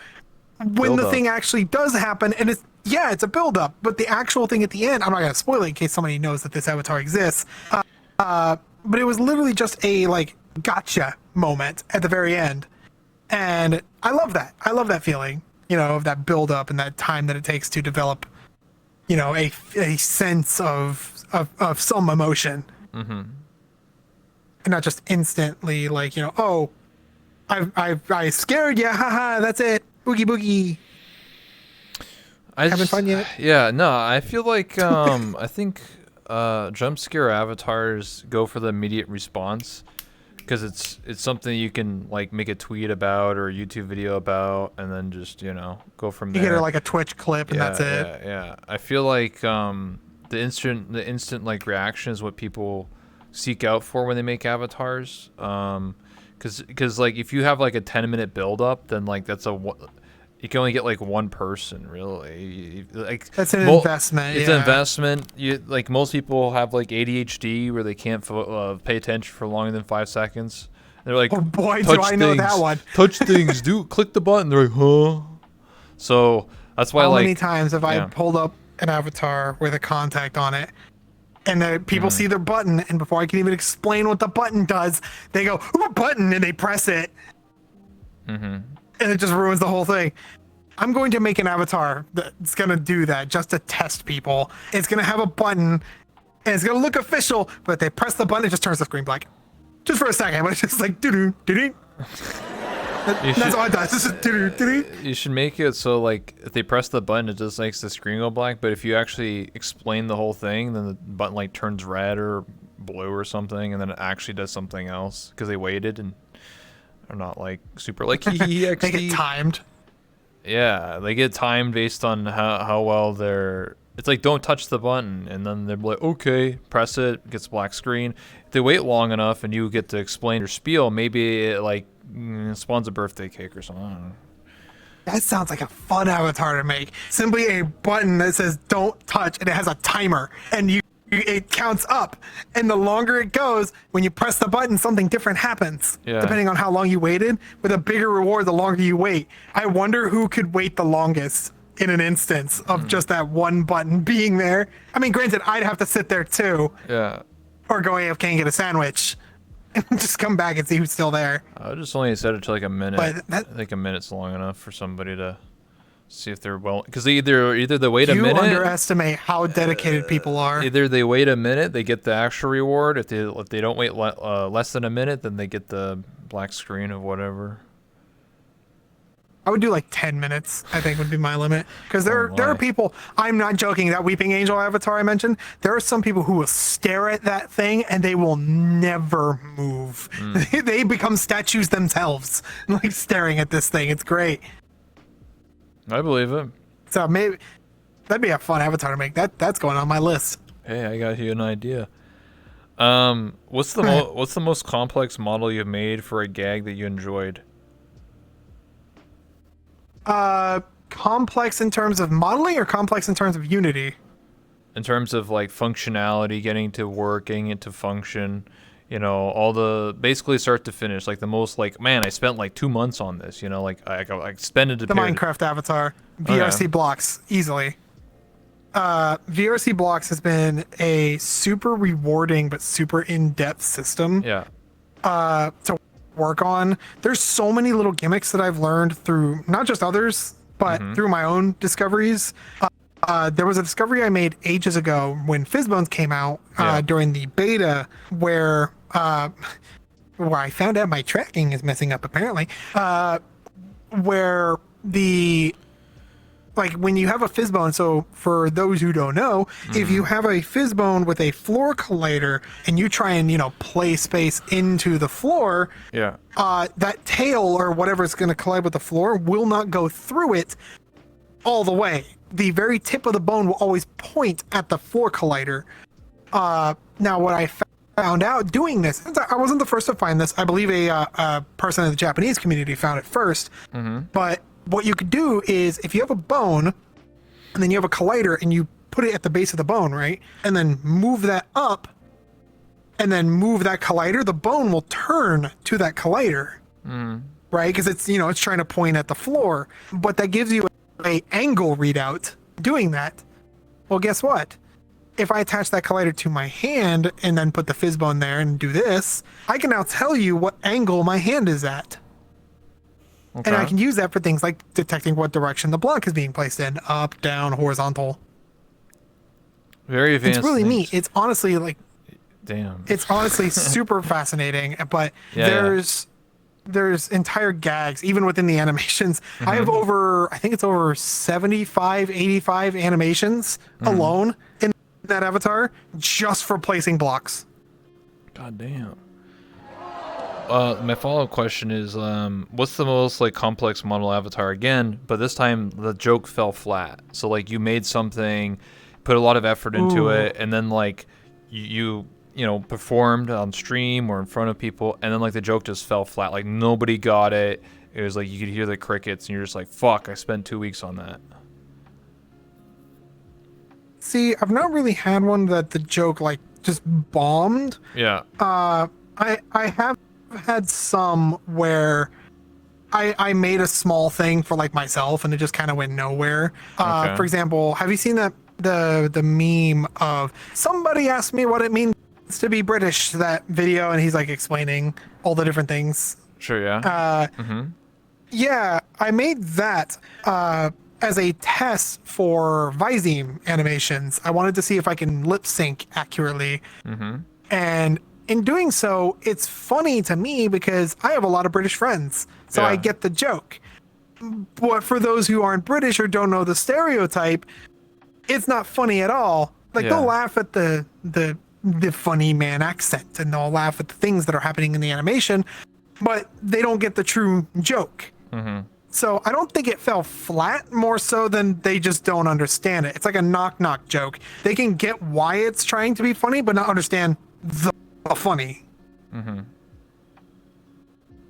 when the thing actually does happen. And it's a build up, but the actual thing at the end, I'm not gonna spoil it in case somebody knows that this avatar exists. But it was literally just a like gotcha moment at the very end, and I love that. I love that feeling, of that build up and that time that it takes to develop, a sense of some emotion, and not just instantly like, oh, I scared you, haha, that's it, boogie boogie. Having fun yet? Yeah, no, I feel like I think jump scare avatars go for the immediate response because it's something you can like make a tweet about or a YouTube video about, and then just go from there. You get like a Twitch clip, and that's it. Yeah. I feel like the instant like reaction is what people seek out for when they make avatars. Because like if you have like a 10-minute build up, then like you can only get like one person really. Like that's an investment. It's an investment. You like most people have like ADHD where they can't pay attention for longer than 5 seconds. They're like, oh boy, do I know that one. Touch things, click the button. They're like, huh? So that's why. How many times have I pulled up an avatar with a contact on it, and the people see their button, and before I can even explain what the button does, they go, "Ooh, button," and they press it. And it just ruins the whole thing. I'm going to make an avatar that's going to do that just to test people. It's going to have a button, and it's going to look official, but if they press the button, it just turns the screen black. Just for a second, but it's just like, doo-doo, doo-doo. That's all it does. It's just doo-doo, doo-doo. You should make it so, like, if they press the button, it just makes the screen go black, but if you actually explain the whole thing, then the button, like, turns red or blue or something, and then it actually does something else, because they waited and are not like super like they get timed. Yeah, they get timed based on how well they're. It's like don't touch the button, and then they're like, okay, press it, gets black screen. If they wait long enough and you get to explain your spiel, maybe it like spawns a birthday cake or something. I don't know. That sounds like a fun avatar to make. Simply a button that says "Don't touch" and it has a timer, and you it counts up, and the longer it goes, when you press the button, something different happens. Yeah. Depending on how long you waited. With a bigger reward, the longer you wait. I wonder who could wait the longest in an instance of just that one button being there. I mean, granted, I'd have to sit there too, Yeah. or go AFK and get a sandwich, and just come back and see who's still there. I just only set it to like a minute. But that- I think a minute's long enough for somebody to see if they're well. Because either they wait a You minute. underestimate how dedicated people are. Either they wait a minute, they get the actual reward. If they don't wait less than a minute, then they get the black screen of whatever. I would do like 10 minutes, I think would be my limit. Because there my. are people, I'm not joking, that Weeping Angel avatar I mentioned, there are some people who will stare at that thing and they will never move. They become statues themselves, like staring at this thing. It's great. I believe it. So maybe that'd be a fun avatar to make. That's going on my list. Hey, I got you an idea. What's the most complex model you've made for a gag that you enjoyed? Complex in terms of modeling or complex in terms of Unity? In terms of like functionality, getting to work, getting it to function, you know, all the basically start to finish, like the most like, man, I spent like 2 months on this, you know, like I expended The Minecraft avatar, VRC Okay. blocks, easily. VRC blocks has been a super rewarding but super in-depth system Yeah. to work on. There's so many little gimmicks that I've learned through not just others, but through my own discoveries. There was a discovery I made ages ago when Fizzbones came out during the beta, where I found out my tracking is messing up apparently. Where the like when you have a Fizzbone, so for those who don't know, if you have a Fizzbone with a floor collider and you try and, you know, play space into the floor, Yeah. that tail or whatever is going to collide with the floor will not go through it all the way. The very tip of the bone will always point at the floor collider. Now, what I found out doing this, I wasn't the first to find this. I believe a person in the Japanese community found it first. But what you could do is if you have a bone and then you have a collider and you put it at the base of the bone, right? And then move that up and then move that collider, the bone will turn to that collider, right? Because it's, you know, it's trying to point at the floor, but that gives you a angle readout doing that. Well, guess what? If I attach that collider to my hand and then put the Fizzbone there and do this, I can now tell you what angle my hand is at. Okay. And I can use that for things like detecting what direction the block is being placed in, up, down, horizontal. Very advanced. It's really things. neat. It's honestly like, Damn. it's honestly super fascinating, but Yeah, there's entire gags even within the animations. I have I think it's over 75, 85 animations alone in that avatar just for placing blocks. God damn. My follow-up question is, what's the most like complex model avatar again? But this time the joke fell flat. So like you made something, put a lot of effort into it, and then like you know performed on stream or in front of people, and then like the joke just fell flat. Like nobody got it. It was like you could hear the crickets, and you're just like, "Fuck! I spent 2 weeks on that." See, I've not really had one that the joke like just bombed. Yeah. I have had some where I made a small thing for like myself and it just kind of went nowhere. Okay. For example, have you seen that the meme of somebody asked me what it means to be British, that video, and he's like explaining all the different things. Sure. Yeah. Yeah, I made that as a test for Visime animations. I wanted to see if I can lip sync accurately. And in doing so, it's funny to me because I have a lot of British friends, so I Yeah. get the joke. But for those who aren't British or don't know the stereotype, it's not funny at all. Like Yeah. they'll laugh at the funny man accent and they'll laugh at the things that are happening in the animation, but they don't get the true joke. So I don't think it fell flat, more so than they just don't understand it. It's like a knock-knock joke. They can get why it's trying to be funny, but not understand the funny.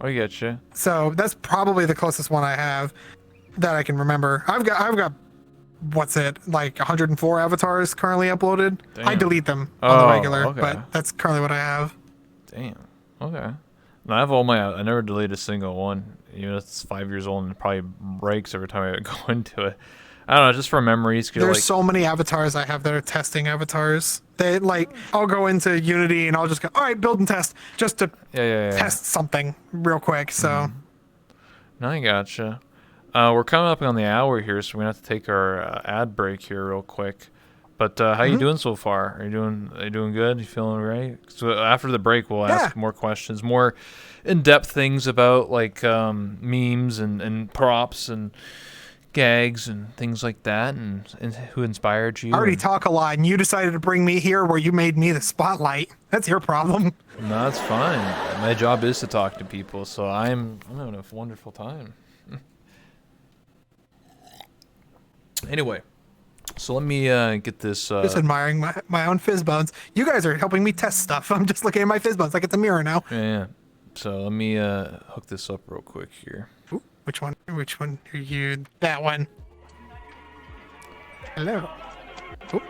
I get you. So that's probably the closest one I have that I can remember. I've got what's it, like 104 avatars currently uploaded. I Damn. delete them on the Oh, regular, okay. but that's currently what I have. Damn. Okay. No, I have all my. I never delete a single one. Even if it's 5 years old and it probably breaks every time I go into it. I don't know, just for memories. There's Like, so many avatars I have that are testing avatars. They like, I'll go into Unity and I'll just go, all right, build and test, just to yeah. test something real quick. So No, I gotcha. We're coming up on the hour here, so we're gonna have to take our ad break here real quick. But how you doing so far? Are you doing good? You feeling right? So after the break, we'll ask more questions, more in-depth things about like memes and props and gags and things like that, and who inspired you. I already and, talk a lot, and you decided to bring me here where you made me the spotlight. That's your problem. No, that's fine. My job is to talk to people, so I'm having a wonderful time. Anyway, so let me get this. Just admiring my own fizz bones. You guys are helping me test stuff. I'm just looking at my fizz bones like it's a mirror now. Yeah. So let me hook this up real quick here. Ooh, which one? Which one are you? That one. Hello. Ooh.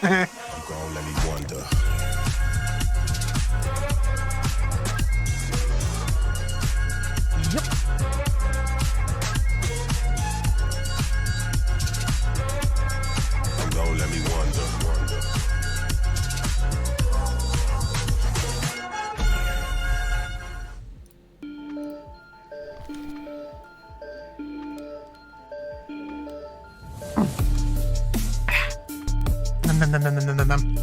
I'm gonna let me wonder. Yep. I'm gonna let me wonder. Nom.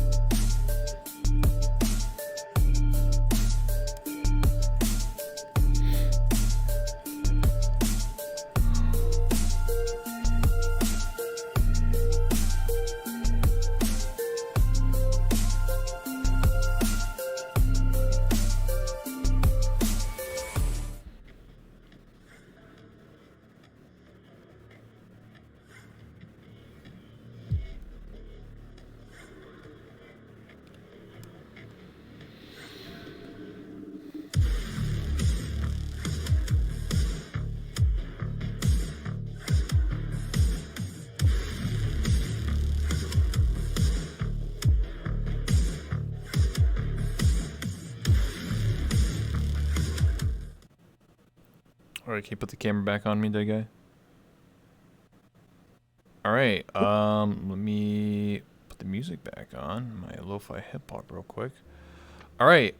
All right, can you put the camera back on me, dead guy? All right. Let me put the music back on. My lo-fi hip hop real quick. All right.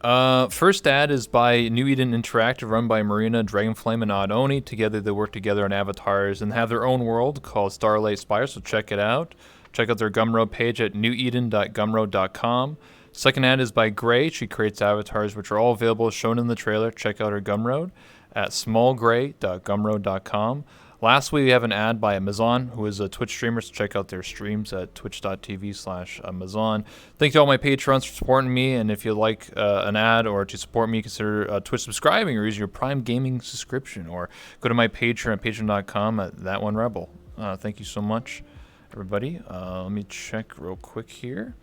First ad is by New Eden Interactive, run by Marina, Dragonflame, and Odd Oni. Together, they work together on avatars and have their own world called Starlight Spire. So check it out. Check out their Gumroad page at neweden.gumroad.com. Second ad is by Gray. She creates avatars, which are all available as shown in the trailer. Check out her Gumroad at smallgray.gumroad.com. Lastly, we have an ad by Amazon, who is a Twitch streamer, so check out their streams at twitch.tv/Amazon. Thank you to all my patrons for supporting me, and if you'd like an ad or to support me, consider Twitch subscribing or using your Prime Gaming subscription, or go to my Patreon at patreon.com at ThatOneRebel. Thank you so much, everybody. Let me check real quick here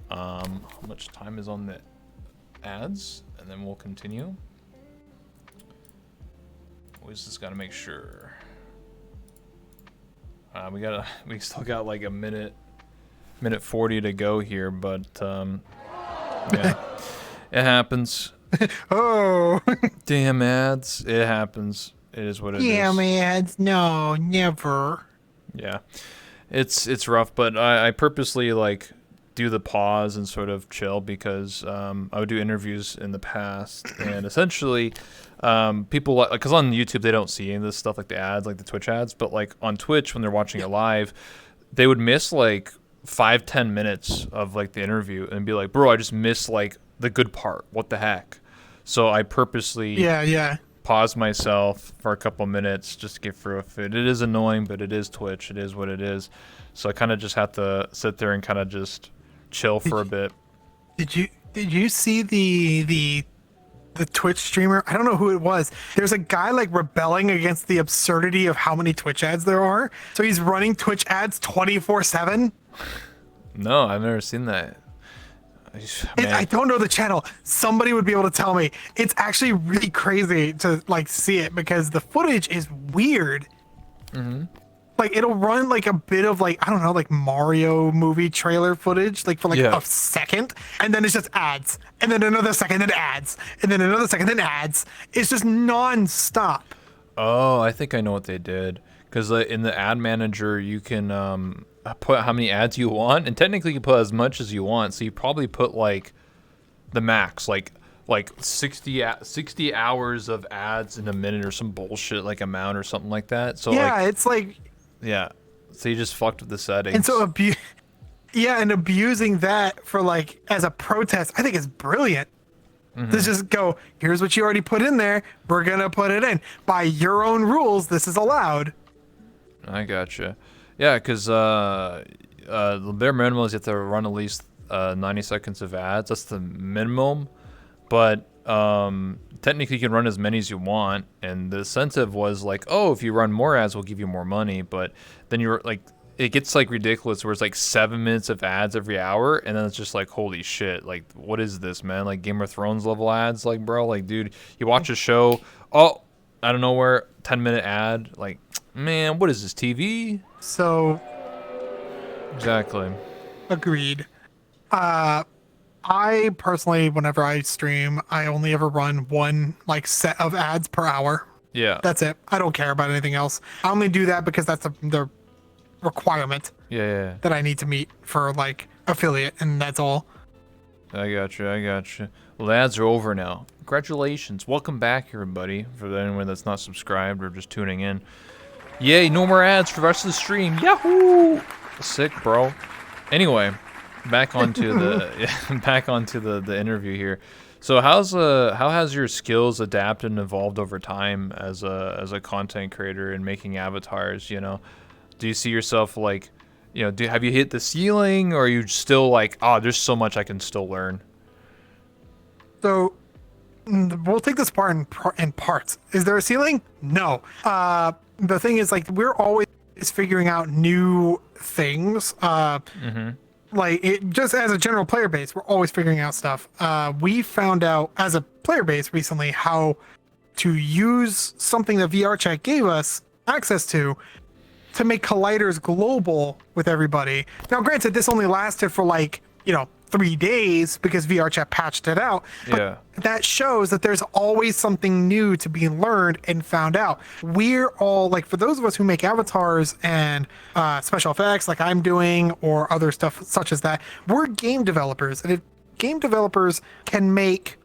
how much time is on the ads, and then we'll continue. We just gotta make sure. We still got like a minute 40 to go here, but yeah, it happens. Oh. Damn ads, it happens. It is what it is. Damn ads. No, never. Yeah, it's rough, but I purposely like do the pause and sort of chill because I would do interviews in the past, and essentially people, because on YouTube they don't see any of this stuff like the ads, like the Twitch ads, but like on Twitch when they're watching it live, they would miss like 5-10 minutes of like the interview and be like, bro, I just missed like the good part, what the heck. So I purposely pause myself for a couple minutes just to get through it. It is annoying, but it is Twitch, it is what it is. So I kind of just have to sit there and kind of just chill for a bit. Did you see the Twitch streamer? I don't know who it was. There's a guy like rebelling against the absurdity of how many Twitch ads there are. So he's running Twitch ads 24/7. No, I've never seen that. I don't know the channel. Somebody would be able to tell me. It's actually really crazy to like see it because the footage is weird. like it'll run like a bit of like, I don't know, like Mario movie trailer footage, like for like Yeah. a second, and then it's just ads, and then another second, then ads, and then another second, then ads. It's just non-stop. Oh, I think I know what they did. Because in the ad manager, you can put how many ads you want, and technically you put as much as you want. So you probably put like the max, like 60 hours of ads in a minute or some bullshit like amount or something like that. So Yeah, like, it's like, yeah. So you just fucked with the settings. and so yeah, and abusing that for like as a protest, I think is brilliant. To just go, here's what you already put in there. We're gonna put it in by your own rules. This is allowed. I gotcha. Yeah, because the bare minimum is you have to run at least 90 seconds of ads. That's the minimum. But technically you can run as many as you want. And the incentive was like, oh, if you run more ads, we'll give you more money. But then you're like, it gets like ridiculous where it's like 7 minutes of ads every hour. And then it's just like, holy shit. Like, what is this, man? Like Game of Thrones level ads? Like, bro, like, dude, you watch a show. Oh, out of nowhere, 10-minute ad. Like, man, what is this, TV? So Exactly. agreed. I personally, whenever I stream, I only ever run one like set of ads per hour. Yeah. That's it. I don't care about anything else. I only do that because that's the requirement Yeah. that I need to meet for like affiliate, and that's all. I got you. Well, the ads are over now. Congratulations. Welcome back, everybody. For anyone that's not subscribed or just tuning in. Yay, no more ads for the rest of the stream. Yahoo! Sick, bro. Anyway, back onto the interview here. So how has your skills adapted and evolved over time as a content creator and making avatars, you know? Do you see yourself like, you know, have you hit the ceiling, or are you still like, oh, there's so much I can still learn? So we'll take this part in parts. Is there a ceiling? No. The thing is, like, we're always figuring out new things. Like, it just as a general player base, we're always figuring out stuff. We found out as a player base recently how to use something that VR Chat gave us access to make colliders global with everybody. Now, granted, this only lasted for like, 3 days because VR Chat patched it out. But Yeah. that shows that there's always something new to be learned and found out. We're all like, for those of us who make avatars and special effects like I'm doing, or other stuff such as that, we're game developers. And if game developers can make,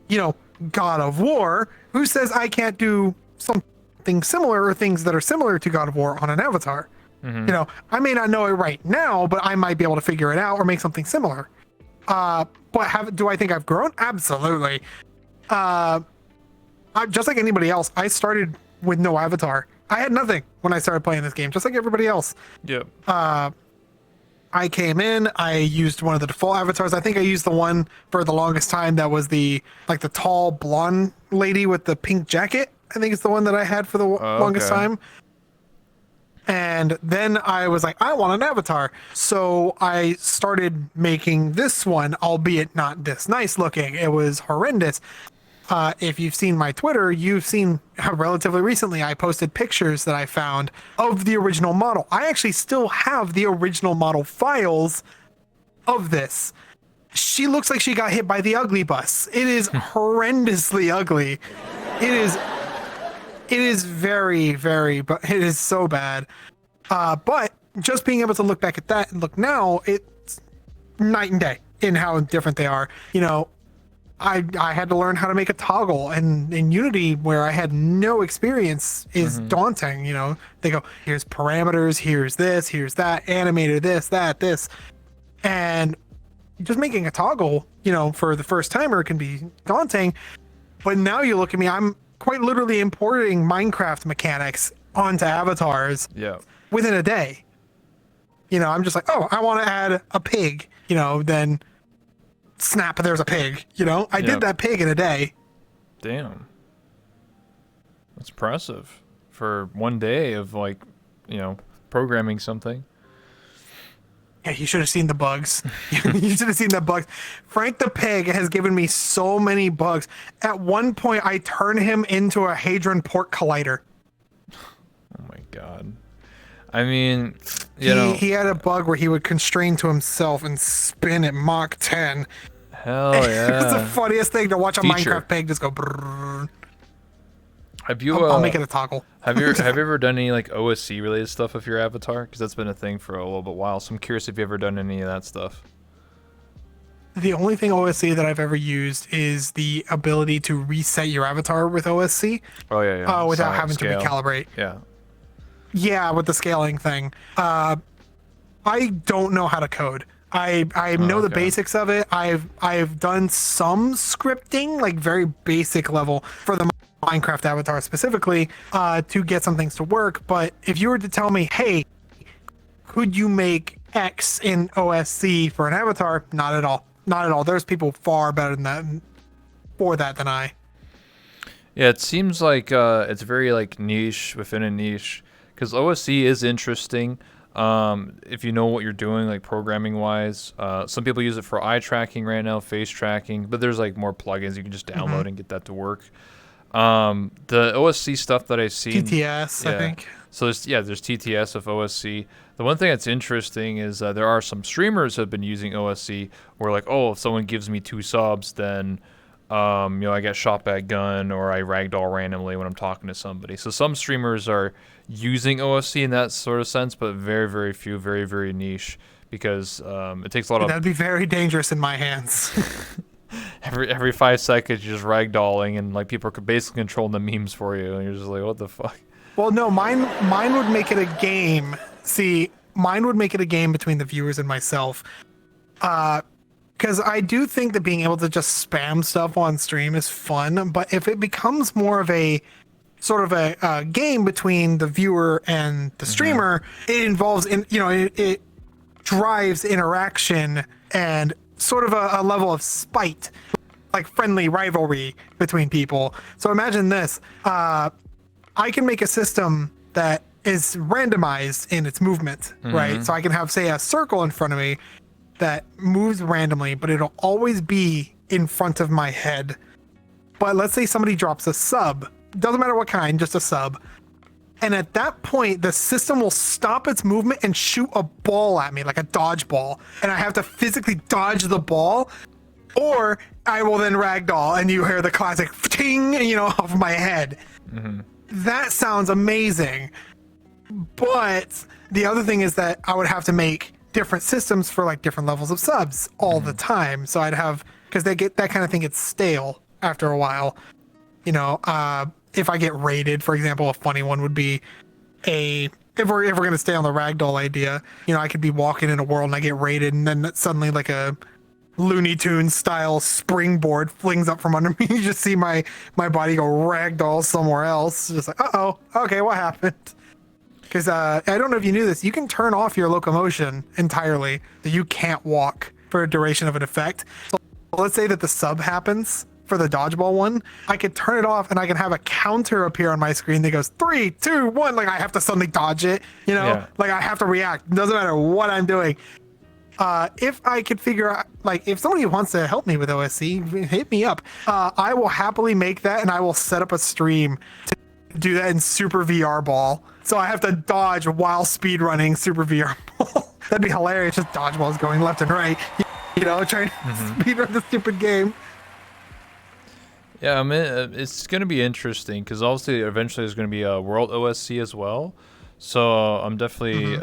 God of War, who says I can't do something similar or things that are similar to God of War on an avatar? I may not know it right now, but I might be able to figure it out or make something similar. But do I think I've grown? Absolutely. Just like anybody else, I started with no avatar. I had nothing when I started playing this game, just like everybody else. Yep. I came in, I used one of the default avatars. I think I used the one for the longest time that was the tall blonde lady with the pink jacket. I think it's the one that I had for the longest okay. time. And then I was like, I want an avatar. So I started making this one, albeit not this nice looking. It was horrendous. If you've seen my Twitter, you've seen how relatively recently I posted pictures that I found of the original model. I actually still have the original model files of this. She looks like she got hit by the ugly bus. It is horrendously ugly. It is very, very, but it is so bad. But just being able to look back at that and look now, it's night and day in how different they are. I had to learn how to make a toggle, and in Unity, where I had no experience, is daunting. They go, here's parameters, here's this, here's that, animator this, that, this. And just making a toggle, for the first timer can be daunting. But now you look at me, I'm quite literally importing Minecraft mechanics onto avatars within a day. I'm just like, oh, I want to add a pig, then snap, there's a pig. I did that pig in a day. Damn. That's impressive for one day of programming something. Yeah, you should have seen the bugs. You should have seen the bugs. Frank the Pig has given me so many bugs. At one point, I turned him into a Hadron Port Collider. Oh my god. I mean, you know, He had a bug where he would constrain to himself and spin at Mach 10. hell It's the yeah. funniest thing to watch a Feature. Minecraft pig just go. Brrrr. Have you I'll make it a toggle. have you ever done any like OSC related stuff with your avatar? Because that's been a thing for a little bit while. So I'm curious if you ever done any of that stuff. The only thing OSC that I've ever used is the ability to reset your avatar with OSC Oh yeah. without Size, having scale. to recalibrate. Yeah. Yeah, with the scaling thing. I don't know how to code. I know the okay. basics of it. I've done some scripting, like very basic level for the Minecraft avatar specifically, to get some things to work. But if you were to tell me, hey, could you make X in OSC for an avatar? Not at all. Not at all. There's people far better than that for that than I. Yeah, it seems like it's very like niche within a niche, because OSC is interesting if you know what you're doing, like programming wise. Some people use it for eye tracking right now, face tracking, but there's like more plugins you can just download and get that to work. The OSC stuff that I've seen, TTS, I yeah. think. So there's TTS of OSC. The one thing that's interesting is there are some streamers who have been using OSC where like, oh, if someone gives me 2 subs, then I get shot by a gun or I ragdoll randomly when I'm talking to somebody. So some streamers are using OSC in that sort of sense, but very, very few, very, very niche, because it takes a lot of That'd be very dangerous in my hands. every 5 seconds you're just ragdolling and like people are basically controlling the memes for you and you're just like, what the fuck? Well, no, mine would make it a game. See, mine would make it a game between the viewers and myself. Because I do think that being able to just spam stuff on stream is fun, but if it becomes more of a sort of a game between the viewer and the streamer, it involves it drives interaction and sort of a level of spite, like friendly rivalry between people. So imagine this. I can make a system that is randomized in its movement, right? So I can have, say, a circle in front of me that moves randomly, but it'll always be in front of my head. But let's say somebody drops a sub. Doesn't matter what kind, just a sub. And at that point, the system will stop its movement and shoot a ball at me, like a dodgeball. And I have to physically dodge the ball, or I will then ragdoll and you hear the classic ting, off my head. That sounds amazing. But the other thing is that I would have to make different systems for like different levels of subs all the time. So I'd have, because they get that kind of thing gets stale after a while. If I get raided, for example, a funny one would be if we're gonna stay on the ragdoll idea, I could be walking in a world and I get raided, and then suddenly like a Looney Tunes style springboard flings up from under me. You just see my body go ragdoll somewhere else. Just like, uh-oh, okay, what happened? Because I don't know if you knew this, you can turn off your locomotion entirely, so you can't walk for a duration of an effect. So let's say that the sub happens for the dodgeball one. I could turn it off and I can have a counter appear on my screen that goes 3, 2, 1. Like I have to suddenly dodge it, Yeah. Like I have to react. It doesn't matter what I'm doing. If I could figure out, like, if somebody wants to help me with OSC, hit me up. I will happily make that, and I will set up a stream to do that in Super VR Ball. So I have to dodge while speedrunning Super VR Ball. That'd be hilarious. Just dodgeballs going left and right, trying to speedrun the stupid game. Yeah, I mean, it's going to be interesting because obviously eventually there's going to be a World OSC as well. So I'm definitely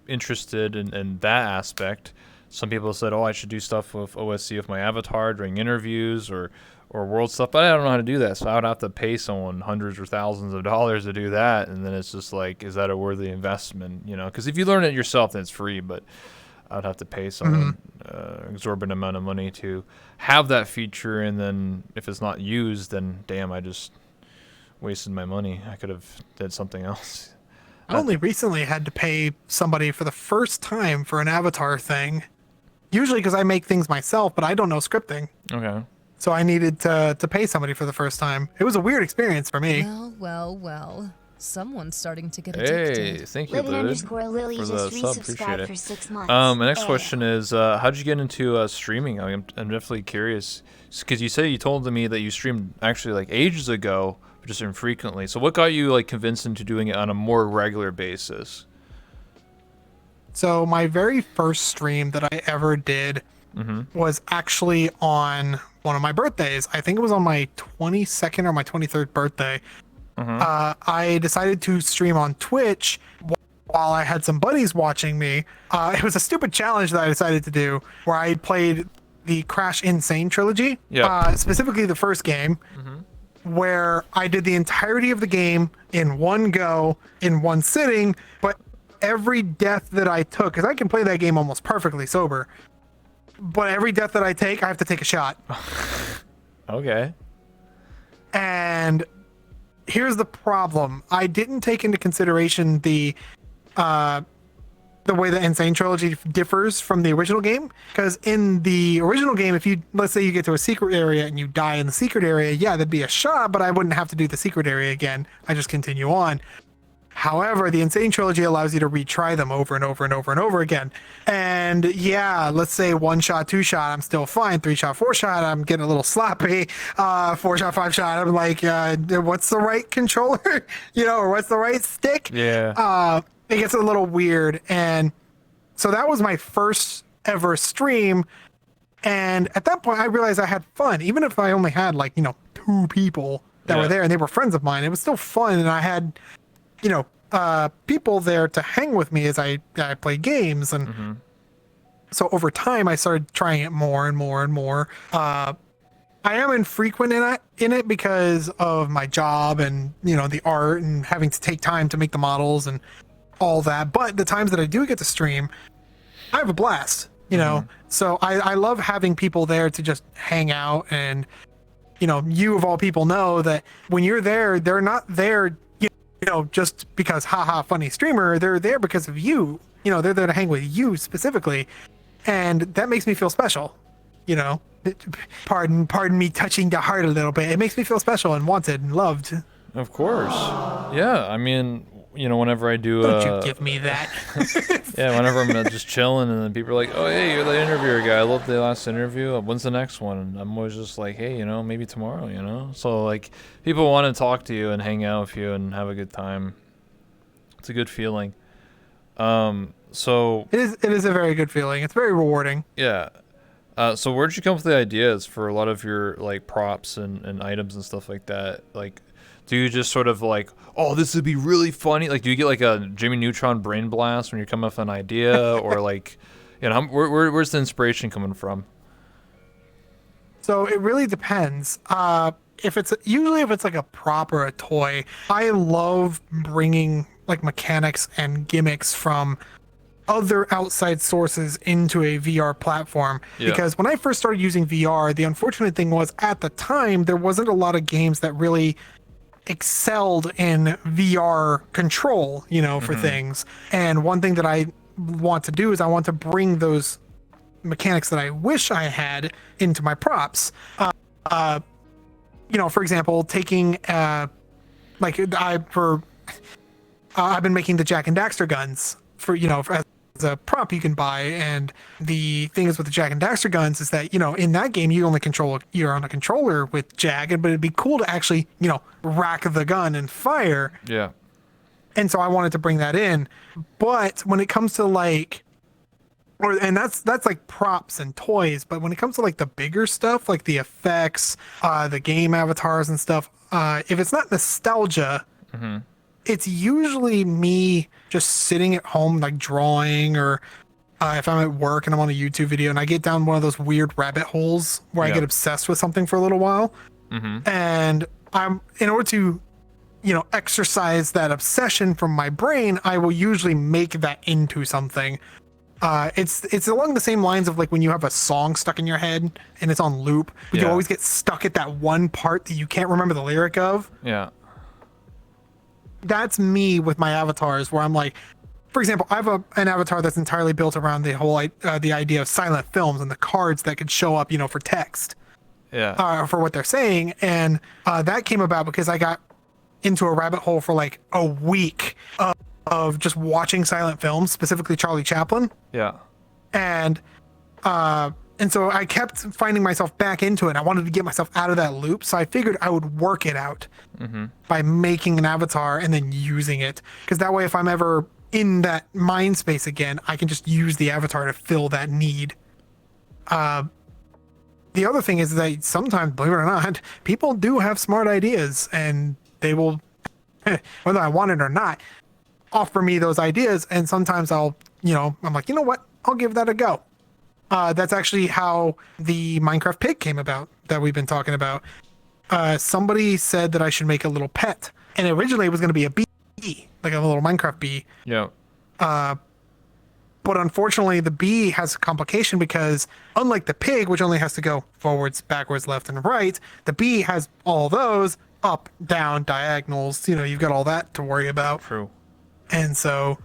interested in that aspect. Some people said, oh, I should do stuff with OSC with my avatar during interviews or world stuff, but I don't know how to do that. So I would have to pay someone hundreds or thousands of dollars to do that. And then it's just like, is that a worthy investment? Because if you learn it yourself, then it's free, but I would have to pay someone exorbitant amount of money to have that feature. And then if it's not used, then damn, I just wasted my money. I could have did something else. I only recently had to pay somebody for the first time for an avatar thing. Usually because I make things myself, but I don't know scripting. Okay. So I needed to pay somebody for the first time. It was a weird experience for me. Well. Someone's starting to get Hey, addicted. thank you, Lily, for Lily the just sub. Appreciate resubscribed it. for 6 months. My next question is, how'd you get into streaming? I'm definitely curious because you told me that you streamed actually like ages ago, but just infrequently. So what got you like convinced into doing it on a more regular basis? So my very first stream that I ever did was actually on one of my birthdays. I think it was on my 22nd or my 23rd birthday. I decided to stream on Twitch while I had some buddies watching me. It was a stupid challenge that I decided to do where I played the Crash Insane trilogy, specifically the first game, where I did the entirety of the game in one go, in one sitting, but every death that I took, because I can play that game almost perfectly sober, but every death that I take, I have to take a shot. Okay. And here's the problem. I didn't take into consideration the way the Insane Trilogy differs from the original game. Because in the original game, if you, let's say you get to a secret area and you die in the secret area, yeah, that'd be a shot, but I wouldn't have to do the secret area again. I just continue on. However, the Insane Trilogy allows you to retry them over and over and over and over again. And yeah, let's say 1 shot, 2 shot, I'm still fine. 3 shot, 4 shot, I'm getting a little sloppy. 4 shot, 5 shot, I'm like, what's the right controller? Or what's the right stick? Yeah. It gets a little weird. And so that was my first ever stream. And at that point, I realized I had fun. Even if I only had 2 people that were there and they were friends of mine, it was still fun. And I had people there to hang with me as I play games. And so over time, I started trying it more and more and more. I am infrequent in it because of my job and, the art and having to take time to make the models and all that. But the times that I do get to stream, I have a blast, So I love having people there to just hang out. And, you of all people know that when you're there, they're not there just because, haha, funny streamer. They're there because of you. They're there to hang with you specifically. And that makes me feel special. Pardon me touching the heart a little bit. It makes me feel special and wanted and loved. Of course. Yeah, I mean, whenever I do... Don't you give me that. Yeah, whenever I'm just chilling and then people are like, oh, hey, you're the interviewer guy. I love the last interview. When's the next one? And I'm always just like, hey, maybe tomorrow, So, people want to talk to you and hang out with you and have a good time. It's a good feeling. So... It is a very good feeling. It's very rewarding. Yeah. So where'd you come up with the ideas for a lot of your, props and items and stuff like that? Do you just sort of oh, this would be really funny? Do you get a Jimmy Neutron brain blast when you're coming up with an idea, or where's the inspiration coming from? So it really depends. If it's a prop or a toy, I love bringing mechanics and gimmicks from other outside sources into a VR platform. Because when I first started using VR, the unfortunate thing was at the time there wasn't a lot of games that really excelled in VR control, for things. And one thing that I want to do is I want to bring those mechanics that I wish I had into my props. For example, taking I've been making the Jack and Daxter guns for as a prop you can buy. And the thing is with the Jack and Daxter guns is that in that game you're on a controller with Jack, but it'd be cool to actually rack the gun and fire. Yeah. And so I wanted to bring that in. But when it comes to that's props and toys, but when it comes to the bigger stuff, the effects, the game avatars and stuff, if it's not nostalgia, it's usually me just sitting at home drawing, or if I'm at work and I'm on a YouTube video and I get down one of those weird rabbit holes where I get obsessed with something for a little while. And in order to exercise that obsession from my brain, I will usually make that into something. It's along the same lines of when you have a song stuck in your head and it's on loop, but you always get stuck at that one part that you can't remember the lyric of. Yeah. That's me with my avatars, where I'm for example, I have an avatar that's entirely built around the whole the idea of silent films and the cards that could show up, for text. Yeah. For what they're saying. And that came about because I got into a rabbit hole for a week of just watching silent films, specifically Charlie Chaplin. Yeah. And so I kept finding myself back into it. I wanted to get myself out of that loop. So I figured I would work it out by making an avatar and then using it. Because that way, if I'm ever in that mind space again, I can just use the avatar to fill that need. The other thing is that sometimes, believe it or not, people do have smart ideas, and they will, whether I want it or not, offer me those ideas. And sometimes I'm like, you know what? I'll give that a go. That's actually how the Minecraft pig came about that we've been talking about. Somebody said that I should make a little pet, and originally it was going to be a bee, like a little Minecraft bee. Yeah. But unfortunately, the bee has a complication because, unlike the pig, which only has to go forwards, backwards, left, and right, the bee has all those up, down, diagonals. You've got all that to worry about. True. And so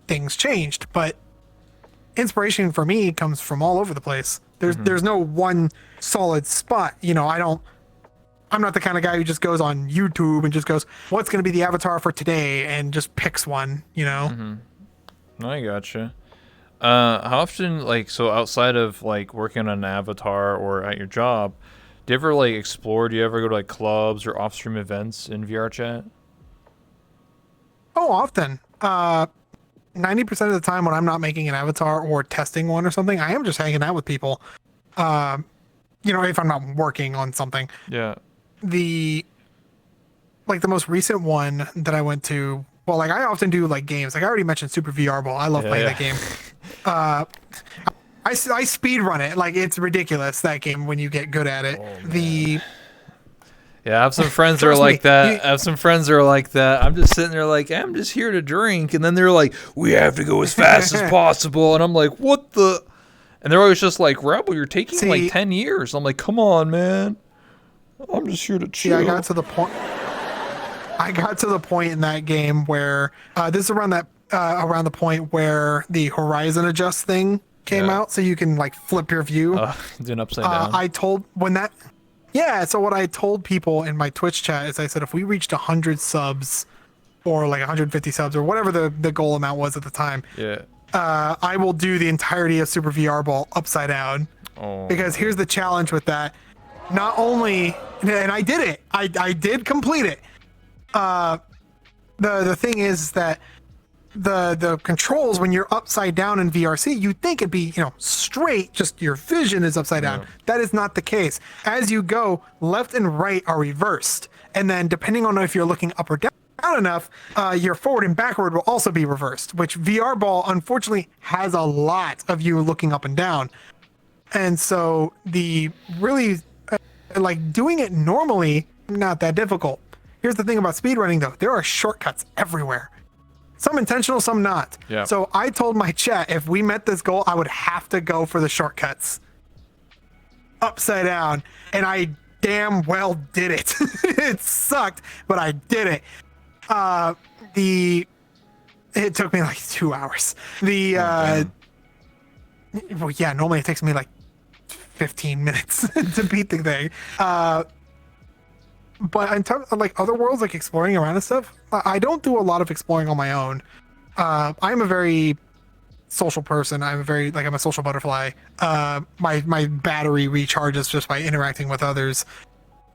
things changed. But inspiration for me comes from all over the place. There's no one solid spot. I'm not the kind of guy who just goes on YouTube and just goes, what's going to be the avatar for today, and just picks one, I gotcha. How often, so outside of working on an avatar or at your job, do you ever explore? Do you ever go to clubs or off-stream events in VR chat? Oh, often. 90% of the time when I'm not making an avatar or testing one or something, I am just hanging out with people. If I'm not working on something. Yeah. The most recent one that I went to, I often do games. I already mentioned Super VR Ball. I love playing that game. I speed run it. It's ridiculous, that game, when you get good at it. Yeah, I have some friends that are like that. I have some friends that are like that. I'm just sitting there I'm just here to drink. And then they're like, we have to go as fast as possible. And I'm like, what the? And they're always just like, Rebel, you're taking 10 years. I'm like, come on, man. I'm just here to chill. I got to the point in that game where this is around the point where the horizon adjust thing came out, so you can flip your view. Do an upside down. So what I told people in my Twitch chat is I said, if we reached 100 subs or 150 subs or whatever the goal amount was at the time, I will do the entirety of Super VR Ball upside down. Because here's the challenge with that. Not only, and I did it, I did complete it. The thing is that the controls, when you're upside down in VRC, you'd think it'd be straight, just your vision is upside down. That is not the case. As you go, left and right are reversed, and then depending on if you're looking up or down enough, your forward and backward will also be reversed, which VR Ball unfortunately has a lot of you looking up and down. And so the really doing it normally, not that difficult. Here's the thing about speedrunning, though. There are shortcuts everywhere. Some intentional, some not. Yeah. So I told my chat, if we met this goal, I would have to go for the shortcuts. Upside down. And I damn well did it. It sucked, but I did it. It took me 2 hours. Normally it takes me 15 minutes to beat the thing. But in terms of other worlds, exploring around and stuff, I don't do a lot of exploring on my own. I'm a very social person. I'm a social butterfly. My battery recharges just by interacting with others.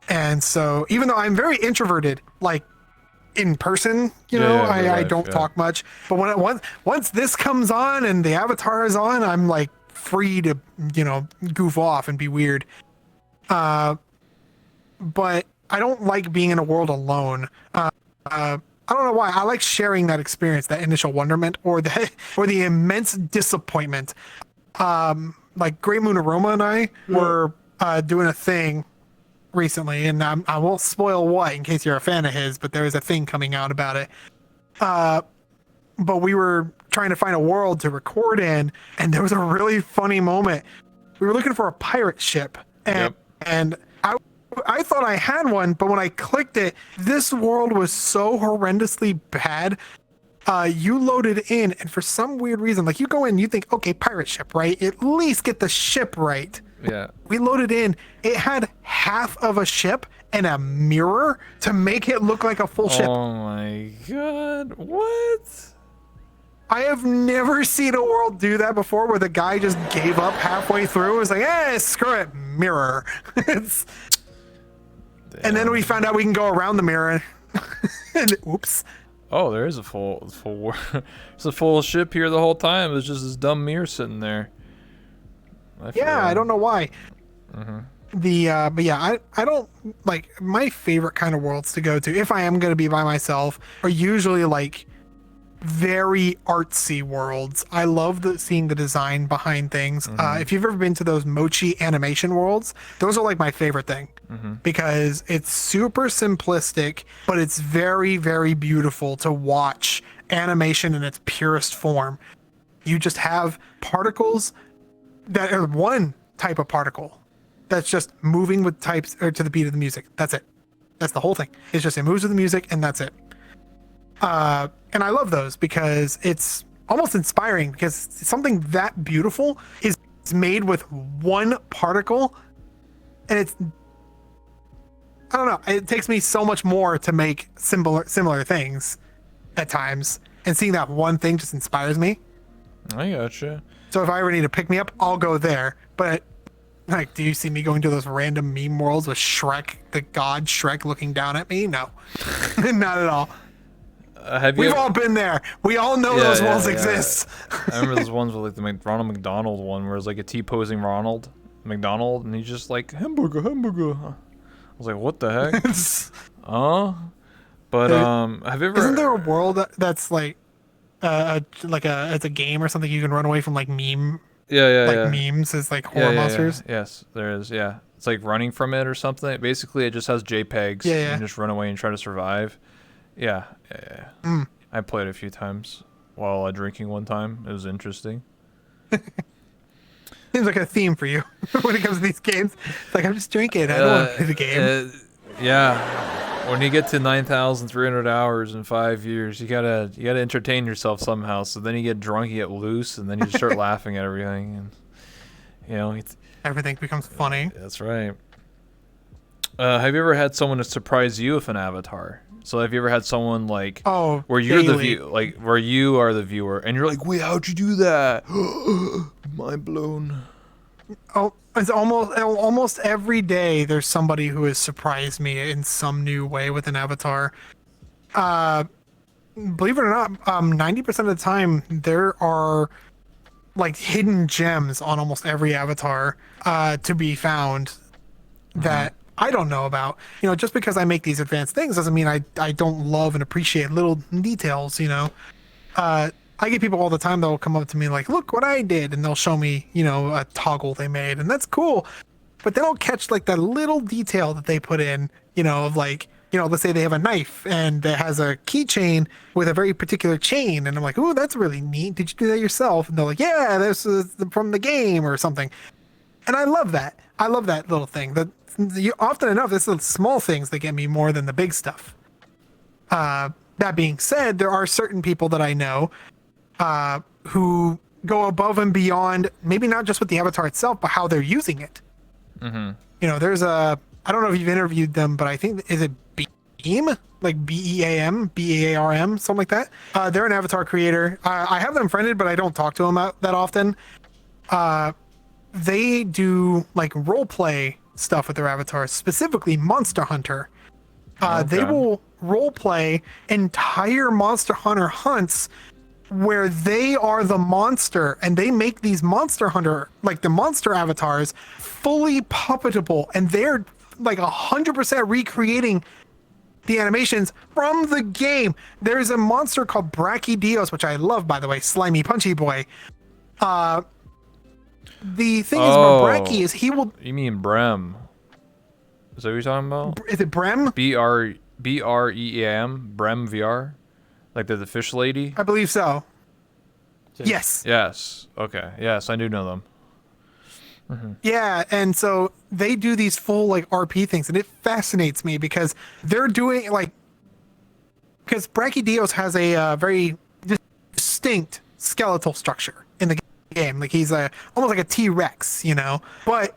And so even though I'm very introverted, in person, I don't talk much. But once this comes on and the avatar is on, I'm free to goof off and be weird. But I don't like being in a world alone. I don't know why. I like sharing that experience, that initial wonderment, or the immense disappointment. Great Moon Aroma and I were doing a thing recently, and I won't spoil what in case you're a fan of his, but there is a thing coming out about it. But we were trying to find a world to record in, and there was a really funny moment. We were looking for a pirate ship, and I thought I had one, but when I clicked it, this world was so horrendously bad. You load it in, and for some weird reason, you go in, you think, okay, pirate ship, right? At least get the ship right. Yeah. We loaded in. It had half of a ship and a mirror to make it look like a full ship. Oh my god. What? I have never seen a world do that before, where the guy just gave up halfway through. It was screw it, mirror. And then we found out we can go around the mirror. And oops. Oh, there is a there's a full ship here the whole time. It's just this dumb mirror sitting there. I don't know why. Mm-hmm. But yeah, I don't like my favorite kind of worlds to go to if I am going to be by myself are usually like very artsy worlds. I love seeing the design behind things. If you've ever been to those mochi animation worlds, those are like my favorite thing because it's super simplistic, but it's very, very beautiful to watch animation in its purest form. You just have particles that are one type of particle that's just moving with types or to the beat of the music. That's it. That's the whole thing. It's just it moves with the music and that's it. And I love those because it's almost inspiring because something that beautiful is made with one particle and I don't know, it takes me so much more to make similar things at times, and seeing that one thing just inspires me. I gotcha. So if I ever need to pick me up, I'll go there. But like, do you see me going to those random meme worlds with Shrek, the god Shrek, looking down at me? No, not at all. We've all been there. We all know those worlds exist. I remember those ones with like the Ronald McDonald one, where it's like a T-posing Ronald McDonald, and he's just like hamburger. I was like, what the heck? But have you ever? Isn't there a world that's like it's a game or something you can run away from like memes as like horror monsters? Yes, there is. Yeah, it's like running from it or something. Basically, it just has JPEGs. You can just run away and try to survive. Yeah. I played a few times while drinking one time. It was interesting. Seems like a theme for you when it comes to these games. It's like, I'm just drinking. I don't want to play the game. Yeah. When you get to 9,300 hours in 5 years, you gotta entertain yourself somehow. So then you get drunk, you get loose, and then you just start laughing at everything, and everything becomes funny. That's right. Have you ever had someone to surprise you with an avatar? So have you ever had someone like where you're where you are the viewer and you're like, wait, how'd you do that? Mind blown. Oh, it's almost every day there's somebody who has surprised me in some new way with an avatar. Believe it or not, 90% of the time there are like hidden gems on almost every avatar to be found that I don't know about. Just because I make these advanced things doesn't mean I don't love and appreciate little details. I get people all the time that will come up to me like, look what I did, and they'll show me a toggle they made, and that's cool, but they don't catch like that little detail that they put in, of like, let's say they have a knife and it has a keychain with a very particular chain, and I'm like, ooh, that's really neat, did you do that yourself? And they're like, yeah, this is from the game or something. And I love that little thing. That often enough, it's the small things that get me more than the big stuff. That being said, there are certain people that I know who go above and beyond, maybe not just with the avatar itself, but how they're using it. There's I don't know if you've interviewed them, but I think, is it Beam? Like BEAM, BEARM, something like that. They're an avatar creator. I have them friended, but I don't talk to them that often. They do like role play stuff with their avatars, specifically Monster Hunter. They will role play entire Monster Hunter hunts where they are the monster, and they make these Monster Hunter, like the monster avatars, fully puppetable, and they're like 100% recreating the animations from the game. There's a monster called Brachydios, which I love, by the way, slimy punchy boy. The thing is about Bracky is he will... You mean Brem. Is that what you're talking about? Is it Brem? B-R-E-A-M? Brem VR? Like the fish lady? I believe so. Yes. Yes. Okay. Yes, I do know them. Yeah, and so they do these full like RP things, and it fascinates me because they're doing like... Because Brachydios has a very distinct skeletal structure in the game. Like he's almost like a T-Rex, but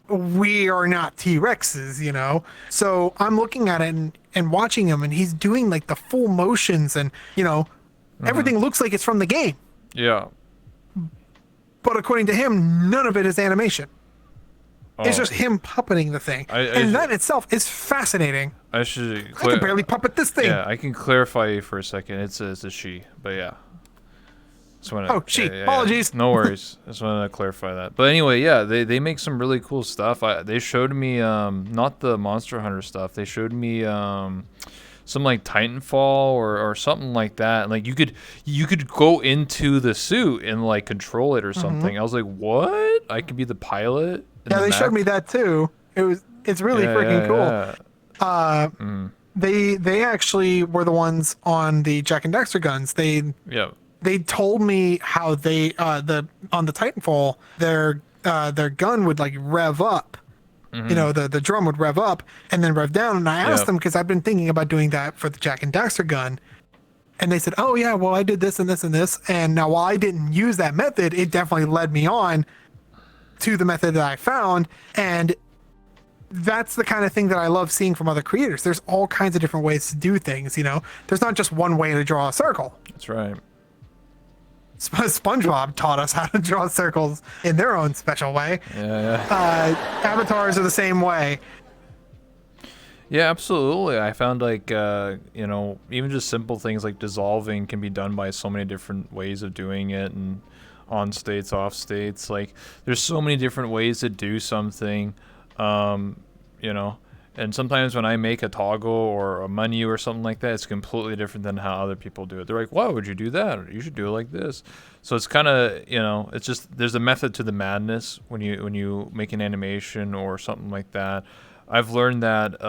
we are not T-Rexes, so I'm looking at it and watching him, and he's doing like the full motions, and everything looks like it's from the game, but according to him, none of it is animation. It's just him puppeting the thing, and that itself is fascinating. I should. I can barely puppet this thing. Yeah, I can clarify for a second. It's a she, but yeah. She. Apologies. No worries. I just wanted to clarify that. But anyway, yeah, they make some really cool stuff. They showed me not the Monster Hunter stuff. They showed me some like Titanfall or something like that. And like you could go into the suit and like control it or something. I was like, what? I could be the pilot. Yeah, they showed me that too. It's really freaking cool. They actually were the ones on the Jack and Daxter guns. They told me how they on the Titanfall their gun would like rev up. You know, the drum would rev up and then rev down. And I asked them, because I've been thinking about doing that for the Jack and Daxter gun. And they said, oh yeah, well I did this and this and this. And now while I didn't use that method, it definitely led me on to the method that I found. And that's the kind of thing that I love seeing from other creators. There's all kinds of different ways to do things, you know. There's not just one way to draw a circle. That's right. SpongeBob taught us how to draw circles in their own special way. Avatars are the same way. Yeah, absolutely. I found like you know, even just simple things like dissolving can be done by so many different ways of doing it, and on states, off states. Like there's so many different ways to do something. You know, and sometimes when I make a toggle or a menu or something like that, it's completely different than how other people do it. They're like, why would you do that? You should do it like this. So it's kind of, you know, it's just, there's a method to the madness when you make an animation or something like that. I've learned that,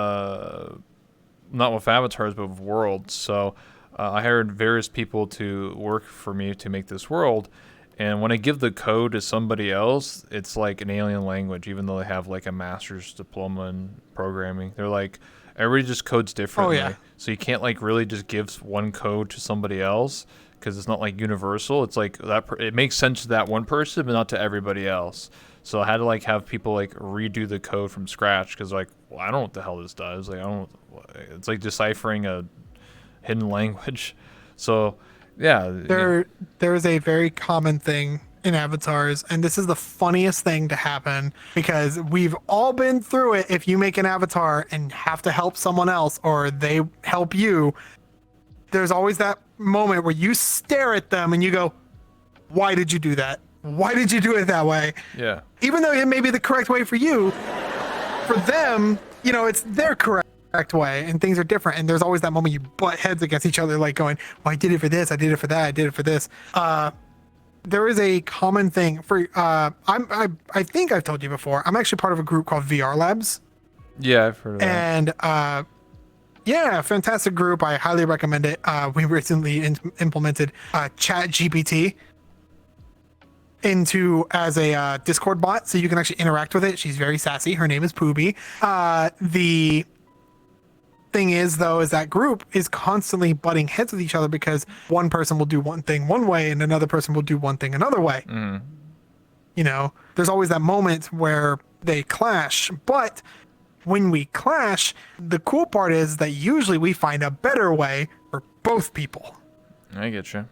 not with avatars, but with worlds. So I hired various people to work for me to make this world. And when I give the code to somebody else, it's like an alien language, even though they have like a master's diploma in programming. They're like, everybody just codes differently. Oh, yeah. So you can't like really just give one code to somebody else because it's not like universal. It's like that it makes sense to that one person, but not to everybody else. So I had to like have people like redo the code from scratch because like, well, I don't know what the hell this does. Like, I don't. It's like deciphering a hidden language. So. Yeah. There is a very common thing in avatars, and this is the funniest thing to happen because we've all been through it. If you make an avatar and have to help someone else or they help you, there's always that moment where you stare at them and you go, why did you do that? Why did you do it that way? Yeah. Even though it may be the correct way for you, for them, you know, it's their correct way, and things are different, and there's always that moment you butt heads against each other, like going, well, I did it for this, I did it for that, I did it for this. There is a common thing for I think I've told you before, I'm actually part of a group called VR Labs. Yeah, I've heard of that. And yeah, fantastic group. I highly recommend it. We recently implemented Chat GPT as a Discord bot, so you can actually interact with it. She's very sassy. Her name is Pooby. The thing is, though, is that group is constantly butting heads with each other because one person will do one thing one way and another person will do one thing another way. You know, there's always that moment where they clash, but when we clash, the cool part is that usually we find a better way for both people. I get you.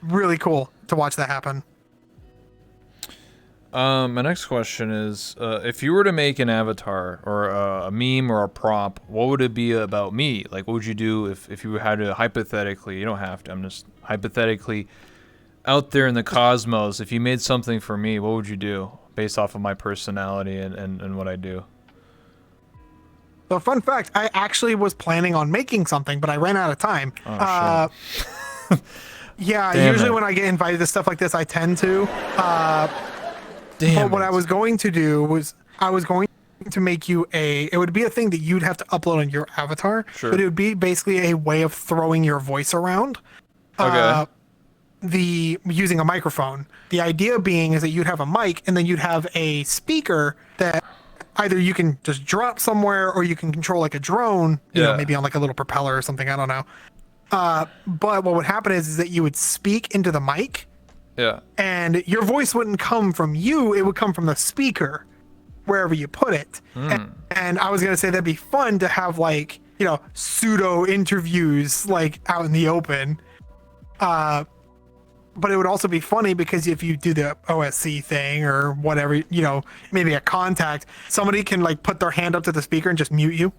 Really cool to watch that happen. My next question is, if you were to make an avatar or a meme or a prop, what would it be about me? Like, what would you do if you had to hypothetically, you don't have to, I'm just hypothetically out there in the cosmos, if you made something for me, what would you do based off of my personality and what I do? So fun fact, I actually was planning on making something, but I ran out of time. Oh, shit. Yeah, Damn usually it. when I get invited to stuff like this, I tend to. Damn But what it. I was going to do was I was going to make you it would be a thing that you'd have to upload on your avatar. Sure. But it would be basically a way of throwing your voice around. Okay. Using a microphone. The idea being is that you'd have a mic and then you'd have a speaker that either you can just drop somewhere or you can control like a drone, you know, maybe on like a little propeller or something, I don't know. But what would happen is that you would speak into the mic. Yeah. And your voice wouldn't come from you, it would come from the speaker, wherever you put it. And I was going to say that'd be fun to have like, you know, pseudo interviews like out in the open. but it would also be funny because if you do the OSC thing or whatever, maybe a contact, somebody can like put their hand up to the speaker and just mute you.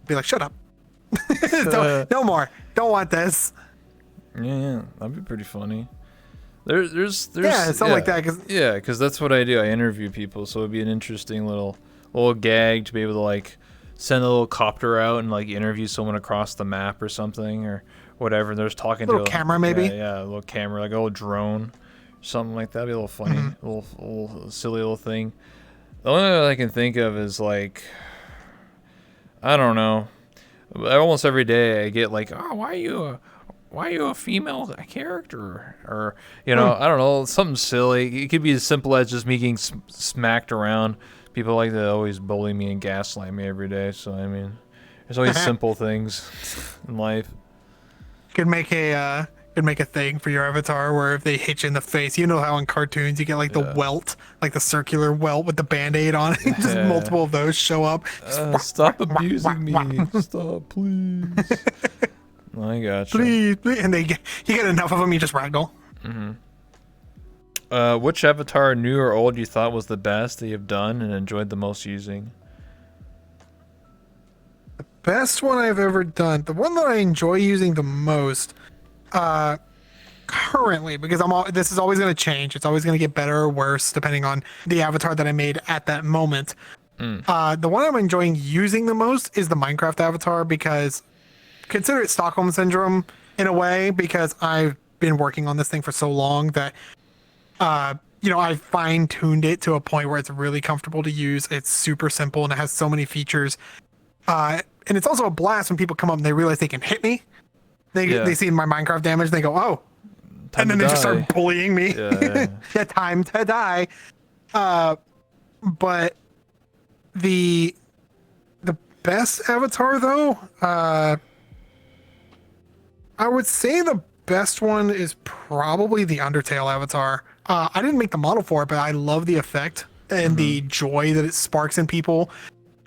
Be like, shut up. No more. Don't want this. Yeah, that'd be pretty funny. There's something like that. Because that's what I do. I interview people, so it'd be an interesting little gag to be able to like send a little copter out and like interview someone across the map or something or whatever. There's talking little to camera maybe. Yeah, a little camera, like a little drone, something like that. That'd be a little funny, a little silly little thing. The only thing I can think of is like, I don't know. Almost every day I get like, oh, why are you a female character? Or, I don't know, something silly. It could be as simple as just me getting smacked around. People like to always bully me and gaslight me every day. So, I mean, there's always simple things in life. Could make a thing for your avatar where if they hit you in the face, you know how in cartoons you get like the welt, like the circular welt with the Band-Aid on it. Just multiple of those show up. Stop abusing me. Stop, please. I gotcha. Please. And you get enough of them, you just ragdoll. Which avatar, new or old, you thought was the best that you've done and enjoyed the most using? The best one I've ever done, the one that I enjoy using the most, currently, because this is always going to change. It's always going to get better or worse depending on the avatar that I made at that moment. The one I'm enjoying using the most is the Minecraft avatar, because consider it Stockholm Syndrome in a way, because I've been working on this thing for so long that I fine-tuned it to a point where it's really comfortable to use. It's super simple and it has so many features. And it's also a blast when people come up and they realize they can hit me. They see my Minecraft damage and they go, oh. And then they just start bullying me. Yeah. Time to die. But the best avatar, though, I would say the best one is probably the Undertale avatar. I didn't make the model for it, but I love the effect and the joy that it sparks in people.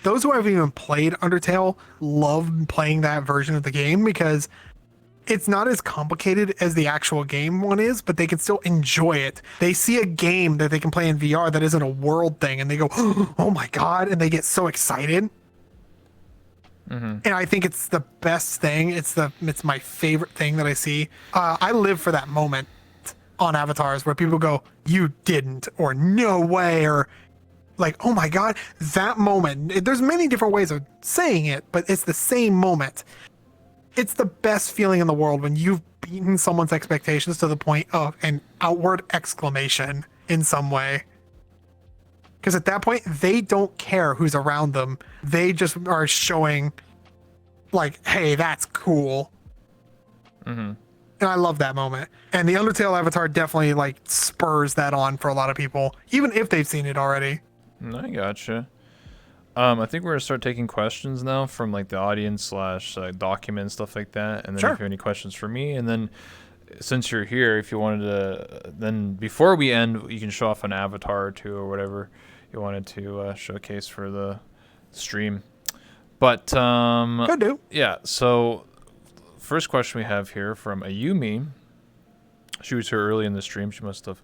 Those who have even played Undertale love playing that version of the game because it's not as complicated as the actual game one is, but they can still enjoy it. They see a game that they can play in VR that isn't a world thing, and they go, oh my God, and they get so excited. And I think it's the best thing. It's my favorite thing that I see. I live for that moment on avatars where people go, you didn't, or no way, or like, oh my God, that moment. There's many different ways of saying it, but it's the same moment. It's the best feeling in the world when you've beaten someone's expectations to the point of an outward exclamation in some way. Because at that point, they don't care who's around them. They just are showing, like, hey, that's cool. And I love that moment. And the Undertale avatar definitely, like, spurs that on for a lot of people, even if they've seen it already. I gotcha. I think we're going to start taking questions now from, like, the audience / document, stuff like that. And then if you have any questions for me, and then since you're here, if you wanted to, then before we end, you can show off an avatar or two or whatever you wanted to showcase for the stream. But Could do. Yeah, so first question we have here from Ayumi. She was here early in the stream. She must have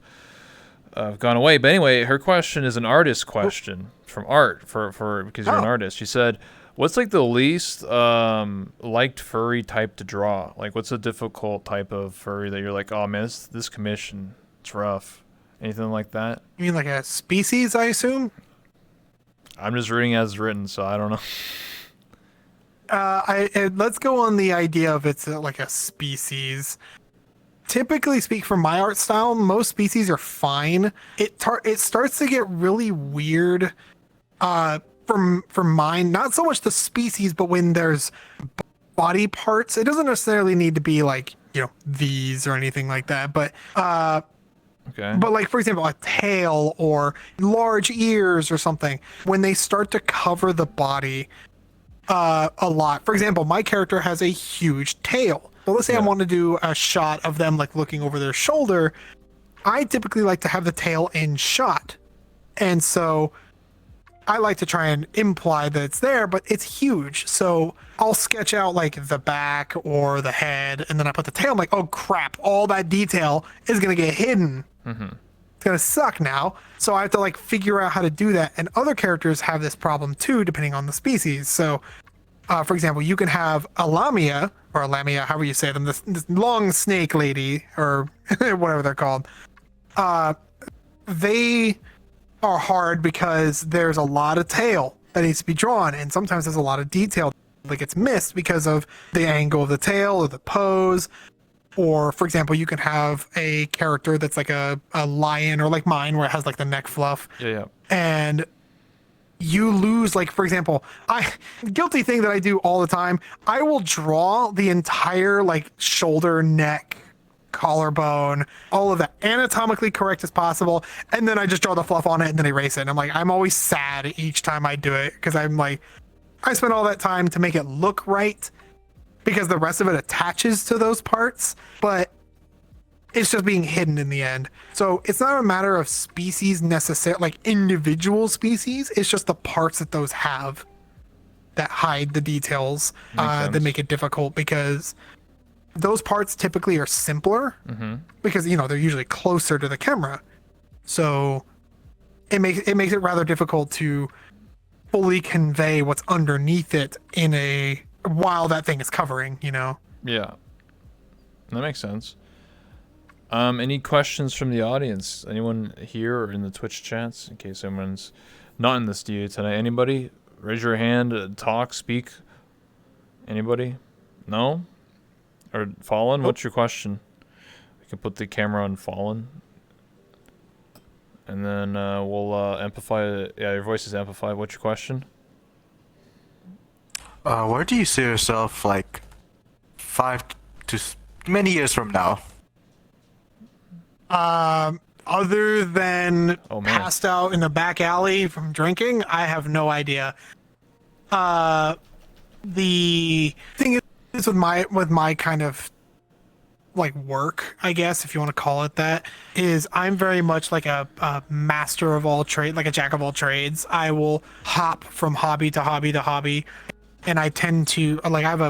gone away. But anyway, her question is an artist question from Art for because you're an artist. She said, what's like the least liked furry type to draw? Like, what's a difficult type of furry that you're like, oh man, this commission, it's rough. Anything like that? You mean like a species, I assume? I'm just reading as written, so I don't know. Let's go on the idea of it's like a species. Typically speak from my art style, most species are fine. It starts to get really weird from mine. Not so much the species, but when there's body parts, it doesn't necessarily need to be like, these or anything like that. But okay. But like, for example, a tail or large ears or something, when they start to cover the body a lot. For example, my character has a huge tail. So let's say I want to do a shot of them like looking over their shoulder. I typically like to have the tail in shot. And so I like to try and imply that it's there, but it's huge. So I'll sketch out like the back or the head, and then I put the tail. I'm like, oh crap, all that detail is going to get hidden. It's going to suck now. So I have to like figure out how to do that. And other characters have this problem too, depending on the species. So for example, you can have a lamia, or a lamia, however you say them, this long snake lady, or whatever they're called. They are hard because there's a lot of tail that needs to be drawn, and sometimes there's a lot of detail that gets missed because of the angle of the tail or the pose. Or, for example, you can have a character that's like a lion, or like mine, where it has like the neck fluff. Yeah. And you lose, like, for example, guilty thing that I do all the time, I will draw the entire like shoulder, neck, collarbone, all of that anatomically correct as possible, and then I just draw the fluff on it and then erase it. And I'm always sad each time I do it, because I'm like, I spent all that time to make it look right, because the rest of it attaches to those parts, but it's just being hidden in the end. So it's not a matter of species necessarily, like individual species. It's just the parts that those have that hide the details that make it difficult, because those parts typically are simpler because, you know, they're usually closer to the camera. So it makes it rather difficult to fully convey what's underneath it while that thing is covering, you know? Yeah. That makes sense. Any questions from the audience? Anyone here or in the Twitch chats? In case someone's not in the studio tonight. Anybody? Raise your hand, talk, speak. Anybody? No? Or Fallen? What's your question? We can put the camera on Fallen. And then we'll amplify. Yeah, your voice is amplified. What's your question? Where do you see yourself, like, 5 to many years from now? Other than man. passed out in the back alley from drinking, I have no idea. The thing is with my kind of like work, I guess, if you want to call it that, is I'm very much like a master of all trade, like a jack of all trades. I will hop from hobby to hobby to hobby, and I tend to, like, I have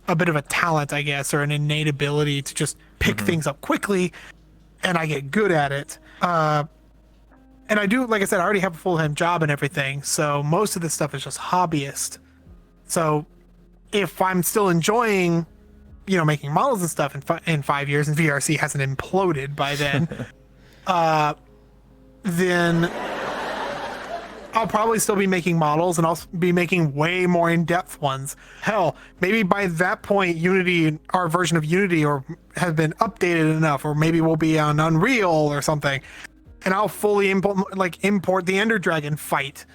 a bit of a talent, I guess, or an innate ability to just pick things up quickly, and I get good at it. And I do, like I said, I already have a full-time job and everything, so most of this stuff is just hobbyist. So if I'm still enjoying, you know, making models and stuff in 5 years, and VRC hasn't imploded by then, then I'll probably still be making models, and I'll be making way more in-depth ones. Hell, maybe by that point, Unity, our version of Unity, or has been updated enough, or maybe we'll be on Unreal or something, and I'll fully import the Ender Dragon fight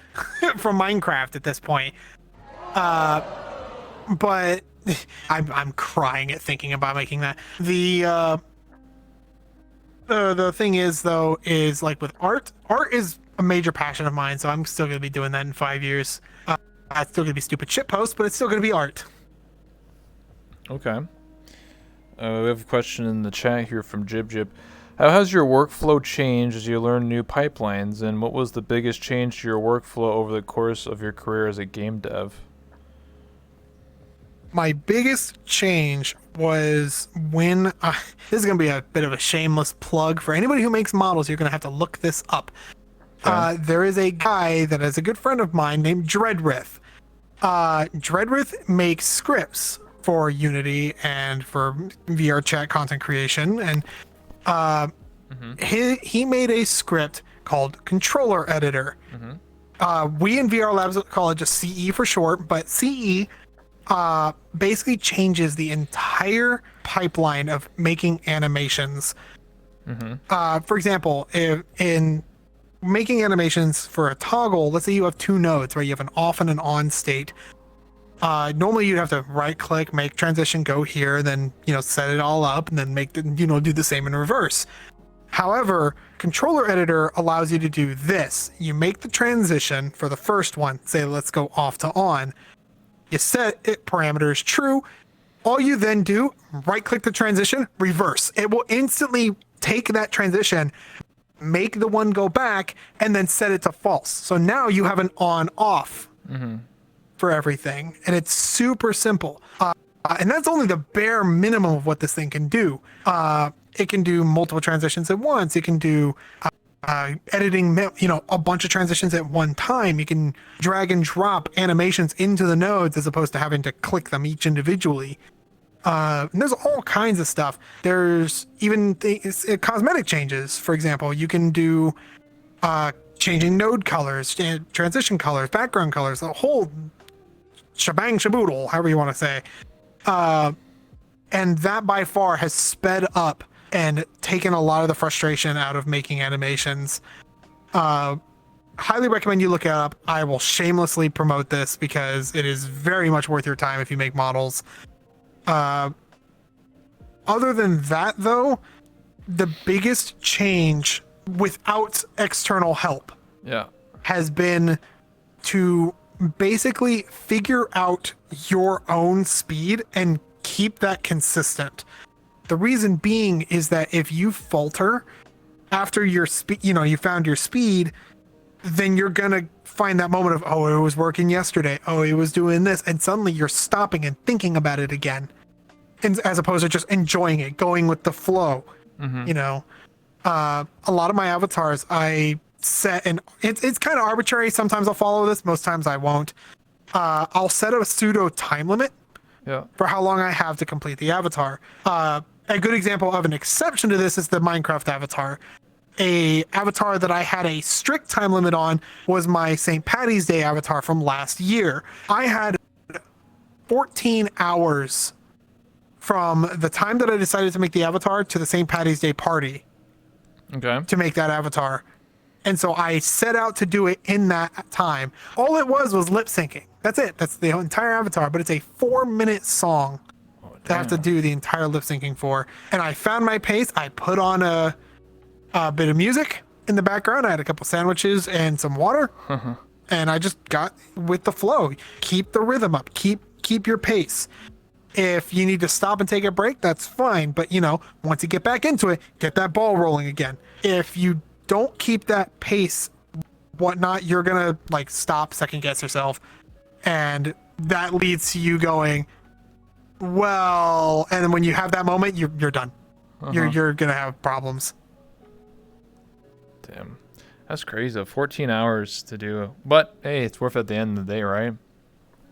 from Minecraft at this point. But I'm crying at thinking about making that. The thing is, though, is like with art is a major passion of mine, so I'm still going to be doing that in 5 years. It's still going to be stupid shit posts, but it's still going to be art. Okay. We have a question in the chat here from Jib. How has your workflow changed as you learn new pipelines, and what was the biggest change to your workflow over the course of your career as a game dev? My biggest change was when this is going to be a bit of a shameless plug for anybody who makes models. You're going to have to look this up. Okay. There is a guy that is a good friend of mine named Dreadrith. Dreadrith makes scripts for Unity and for VR chat content creation, and he made a script called Controller Editor. We in VR Labs call it just CE for short, but CE basically changes the entire pipeline of making animations. For example, if in making animations for a toggle, let's say you have two nodes where you have an off and an on state. Normally you'd have to right click, make transition, go here, then, you know, set it all up, and then make the, you know, do the same in reverse. However, Controller Editor allows you to do this. You make the transition for the first one, say let's go off to on. You set it parameters true. All you then do, right click the transition, reverse. It will instantly take that transition, make the one go back, and then set it to false. So now you have an on-off for everything, and it's super simple. And that's only the bare minimum of what this thing can do. It can do multiple transitions at once. It can do editing, a bunch of transitions at one time. You can drag and drop animations into the nodes as opposed to having to click them each individually. And there's all kinds of stuff. There's even cosmetic changes. For example, you can do changing node colors, transition colors, background colors, the whole shebang shaboodle, however you want to say. And that by far has sped up and taken a lot of the frustration out of making animations. Highly recommend you look it up. I will shamelessly promote this because it is very much worth your time if you make models. Other than that, though, the biggest change without external help has been to basically figure out your own speed and keep that consistent. The reason being is that if you falter after your speed, you found your speed, then you're gonna find that moment of, oh, it was working yesterday, oh, it was doing this, and suddenly you're stopping and thinking about it again, and as opposed to just enjoying it, going with the flow. A lot of my avatars I set, and it's kind of arbitrary. Sometimes I'll follow this, most times I won't. I'll set a pseudo time limit for how long I have to complete the avatar. A good example of an exception to this is the Minecraft avatar. A avatar that I had a strict time limit on was my St. Paddy's Day avatar from last year. I had 14 hours from the time that I decided to make the avatar to the St. Paddy's Day party to make that avatar. And so I set out to do it in that time. All it was lip syncing. That's it. That's the entire avatar, but it's a 4-minute song that I have to do the entire lip syncing for. And I found my pace. I put on a bit of music in the background. I had a couple sandwiches and some water. And I just got with the flow. Keep the rhythm up. Keep your pace. If you need to stop and take a break, that's fine. But, once you get back into it, get that ball rolling again. If you don't keep that pace, whatnot, you're going to stop, second guess yourself. And that leads to you going, well, and then when you have that moment, you're done. You're going to have problems. Damn. That's crazy. 14 hours to do. But, hey, it's worth it at the end of the day, right?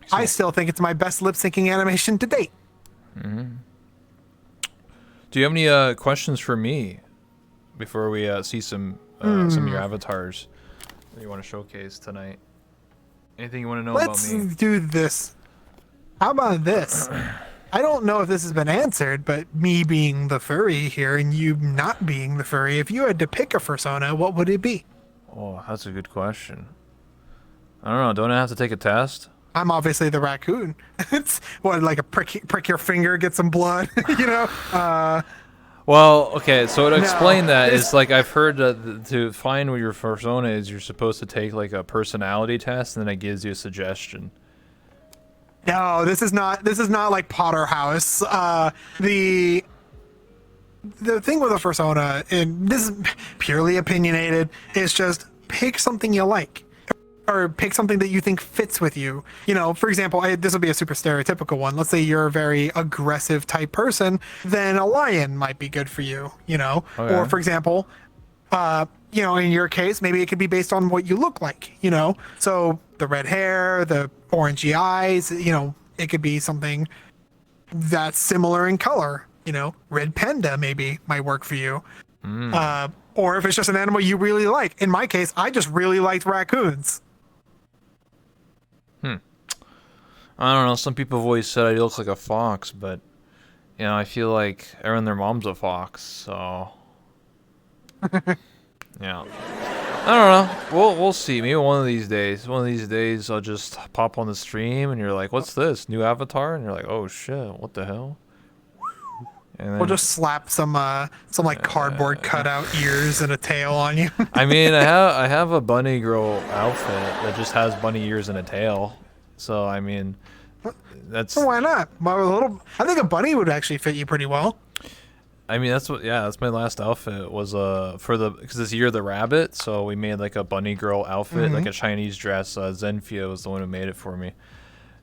So, I still think it's my best lip syncing animation to date. Do you have any questions for me before we see some of your avatars that you want to showcase tonight? Anything you want to know about me? Let's do this. How about this? I don't know if this has been answered, but me being the furry here and you not being the furry, if you had to pick a persona, what would it be? Oh, that's a good question. I don't know. Don't I have to take a test? I'm obviously the raccoon. It's like a prick your finger, get some blood, Well, okay, so to explain that is I've heard that to find what your persona is, you're supposed to take a personality test, and then it gives you a suggestion. No, this is not like Potter House. The thing with a persona, and this is purely opinionated, is just pick something you like. Or pick something that you think fits with you. For example, this will be a super stereotypical one. Let's say you're a very aggressive type person, then a lion might be good for you, Okay. Or for example, in your case, maybe it could be based on what you look like, So the red hair, the orangey eyes, it could be something that's similar in color, red panda maybe might work for you. Or if it's just an animal you really like. In my case, I just really liked raccoons. I don't know. Some people have always said I look like a fox, but I feel like everyone and their mom's a fox, so yeah. I don't know. We'll see. Maybe one of these days. I'll just pop on the stream, and you're like, "What's this new avatar?" And you're like, "Oh shit, what the hell?" And then, we'll just slap some cardboard cutout ears and a tail on you. I mean, I have a bunny girl outfit that just has bunny ears and a tail. So I mean, that's why not? I think a bunny would actually fit you pretty well. I mean, that's my last outfit was because this year the rabbit, so we made like a bunny girl outfit, like a Chinese dress. Zenfia was the one who made it for me,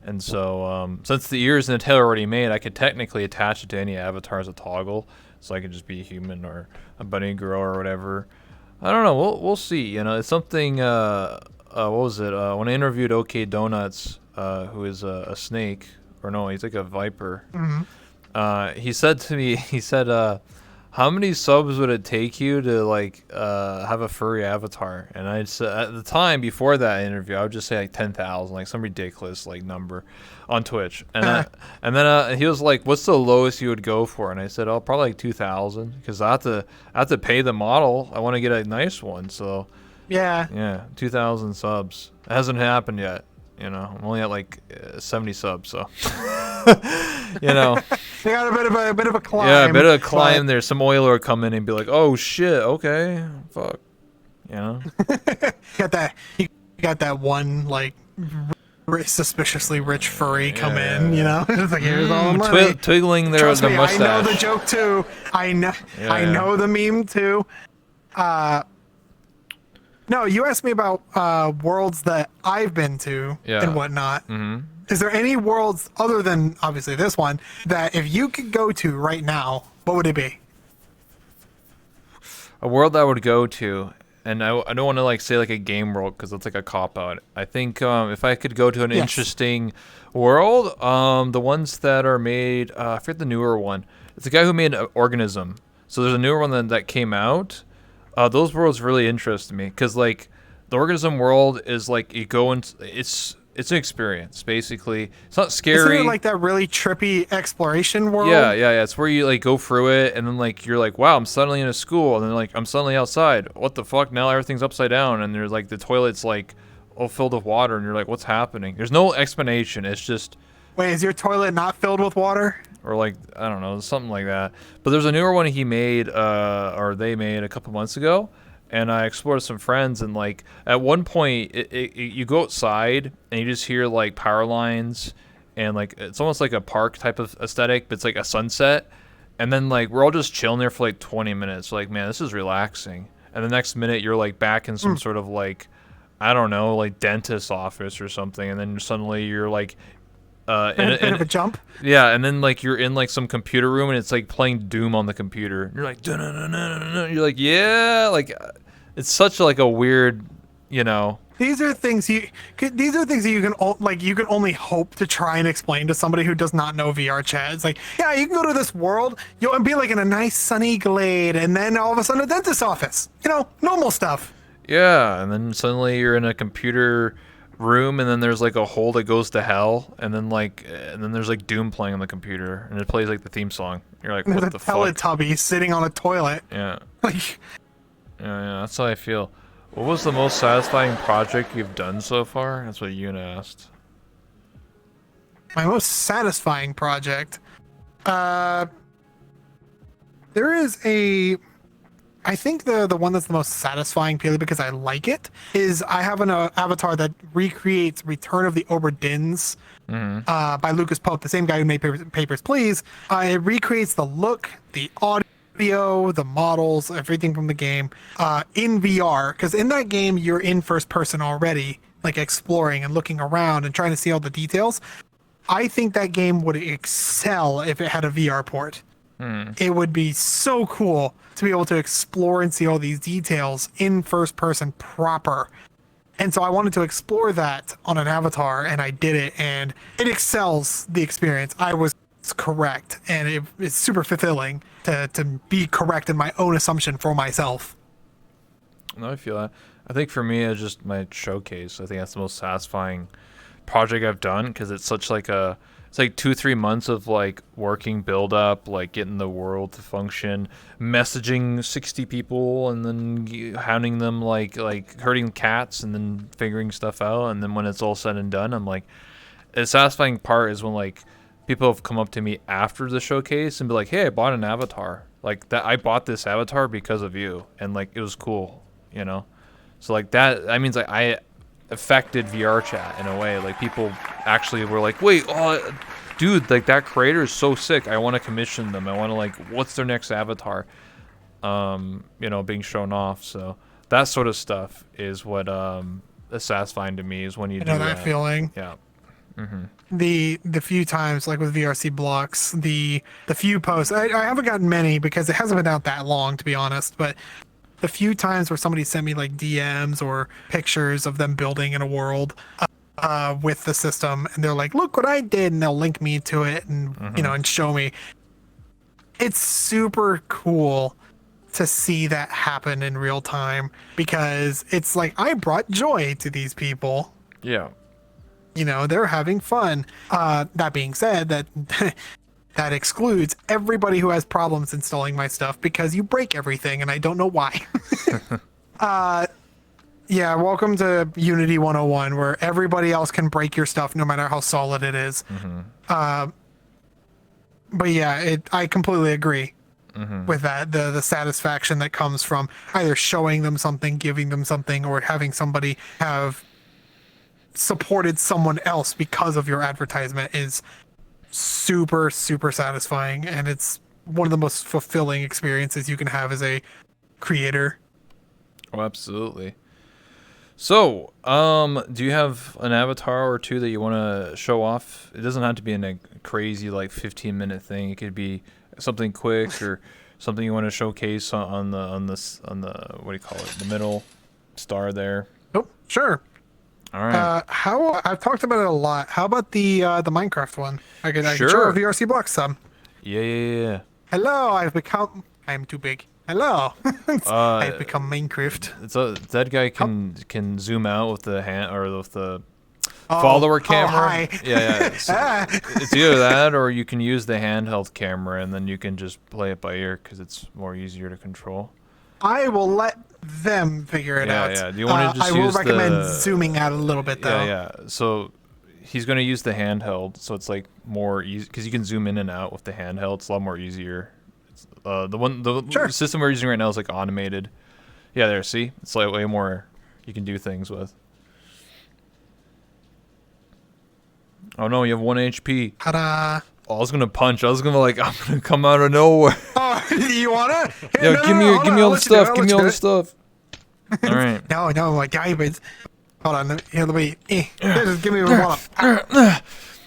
and so since the ears and the tail are already made, I could technically attach it to any avatar as a toggle, so I could just be a human or a bunny girl or whatever. I don't know. We'll see. You know, it's something. What was it? When I interviewed OK Donuts, who is a snake, or no, he's like a viper. He said to me, how many subs would it take you to like have a furry avatar? And I said at the time before that interview, I would just say like 10,000, like some ridiculous like number on Twitch. And then he was like, "What's the lowest you would go for?" And I said, "Oh, probably like 2,000, because I have to pay the model. I want to get a nice one." So yeah, 2,000 subs. It hasn't happened yet. You know, I'm only at like 70 subs, so you know. They got a bit of a climb. Yeah, a bit of a climb there. Some oiler will come in and be like, "Oh shit, okay, fuck," you know. You got that one like suspiciously rich furry come in, you know. It's like, here's all the money. Twiggling their Trust me, mustache. I know the joke too. I know the meme too. No, you asked me about worlds that I've been to and whatnot. Is there any worlds other than obviously this one that if you could go to right now, what would it be? A world I would go to, and I don't want to like say like a game world because it's like a cop out. I think if I could go to an interesting world, the ones that are made, I forget the newer one. It's the guy who made Organism. So there's a newer one that came out. Those worlds really interest me because like the Organism world is like you go into it's an experience basically. It's not scary. Isn't it like that really trippy exploration world? Yeah. It's where you like go through it and then like you're like, wow, I'm suddenly in a school, and then like I'm suddenly outside. What the fuck? Now everything's upside down, and there's like the toilet's like all filled with water, and you're like, what's happening? There's no explanation. It's just. Wait, is your toilet not filled with water? Or like, I don't know, something like that. But there's a newer one he made, or they made a couple months ago, and I explored with some friends, and like at one point you go outside and you just hear like power lines, and like it's almost like a park type of aesthetic, but it's like a sunset, and then like we're all just chilling there for like 20 minutes. Like, man, this is relaxing. And the next minute you're like back in some sort of like, I don't know, like dentist's office or something, and then suddenly you're like A bit of a jump. Yeah, and then like you're in like some computer room and it's like playing Doom on the computer. You're like, "Dun-dun-dun-dun-dun-dun." You're like, yeah, like it's such like a weird, you know. These are things you can only hope to try and explain to somebody who does not know VR chat. It's like, yeah, you can go to this world, you'll be like in a nice sunny glade, and then all of a sudden a dentist's office. You know, normal stuff. Yeah, and then suddenly you're in a computer room, and then there's like a hole that goes to hell, and then there's like Doom playing on the computer, and it plays like the theme song. You're like, what the fuck? There's a Teletubby sitting on a toilet. Yeah. Like, yeah, that's how I feel. What was the most satisfying project you've done so far? That's what Yoon asked. my most satisfying project. There is a. I think the one that's the most satisfying purely because I like it is I have an avatar that recreates Return of the Obra Dins by Lucas Pope, the same guy who made Papers, Please. It recreates the look, the audio, the models, everything from the game in VR. Because in that game, you're in first person already, like exploring and looking around and trying to see all the details. I think that game would excel if it had a VR port. It would be so cool to be able to explore and see all these details in first person proper. And so I wanted to explore that on an avatar, and I did it, and it excels the experience. I was correct, and it's super fulfilling to be correct in my own assumption for myself. No, I feel that. I think for me, it's just my showcase. I think that's the most satisfying project I've done because it's such like a. It's like 2-3 months of like working build up, like getting the world to function, messaging 60 people, and then hounding them like hurting cats, and then figuring stuff out. And then when it's all said and done, I'm like, the satisfying part is when like people have come up to me after the showcase and be like, "Hey, I bought an avatar. Like that, I bought this avatar because of you, and like it was cool, you know." So like that means like I affected VR chat in a way. Like people actually were like, wait, dude, like that creator is so sick. I want to commission them. I want to like, what's their next avatar? You know, being shown off. So that sort of stuff is what is satisfying to me is when you I do know that feeling. Yeah. The few times, like with VRC blocks, the few posts, I haven't gotten many because it hasn't been out that long, to be honest, but the few times where somebody sent me like DMs or pictures of them building in a world with the system, and they're like, look what I did, and they'll link me to it and you know, and show me. It's super cool to see that happen in real time because it's like I brought joy to these people. Yeah. You know, they're having fun. That being said, that excludes everybody who has problems installing my stuff because you break everything and I don't know why. Yeah, welcome to Unity 101 where everybody else can break your stuff no matter how solid it is. But yeah, I completely agree with that. The satisfaction that comes from either showing them something, giving them something, or having somebody have supported someone else because of your advertisement is super, super satisfying. And it's one of the most fulfilling experiences you can have as a creator. Oh, absolutely. So, do you have an avatar or two that you want to show off? It doesn't have to be in a crazy like 15-minute thing. It could be something quick or something you want to showcase on the what do you call it? The middle star there. Oh, sure. All right. How I've talked about it a lot. How about the Minecraft one? I can show Sure. a VRC block some. Yeah. Hello, I'm too big. Hello. I've become Minecraft. That guy can zoom out with the hand or with the follower camera. Hi. Yeah. So it's either that or you can use the handheld camera and then you can just play it by ear because it's more easier to control. I will let them figure it out. Yeah. Do you want to just I will use recommend zooming out a little bit though. Yeah. So he's going to use the handheld, so it's like more easy because you can zoom in and out with the handheld. It's a lot more easier. It's, the system we're using right now is like automated. Yeah, there. See, it's like way more you can do things with. Oh no, you have 1 HP. Ta-da. Oh, I was gonna punch. I'm gonna come out of nowhere. Oh, you wanna? Yeah, No, give me all the stuff. Give me all the stuff. All right. No, my diamonds. Hold on. Here, let me. Just give me one.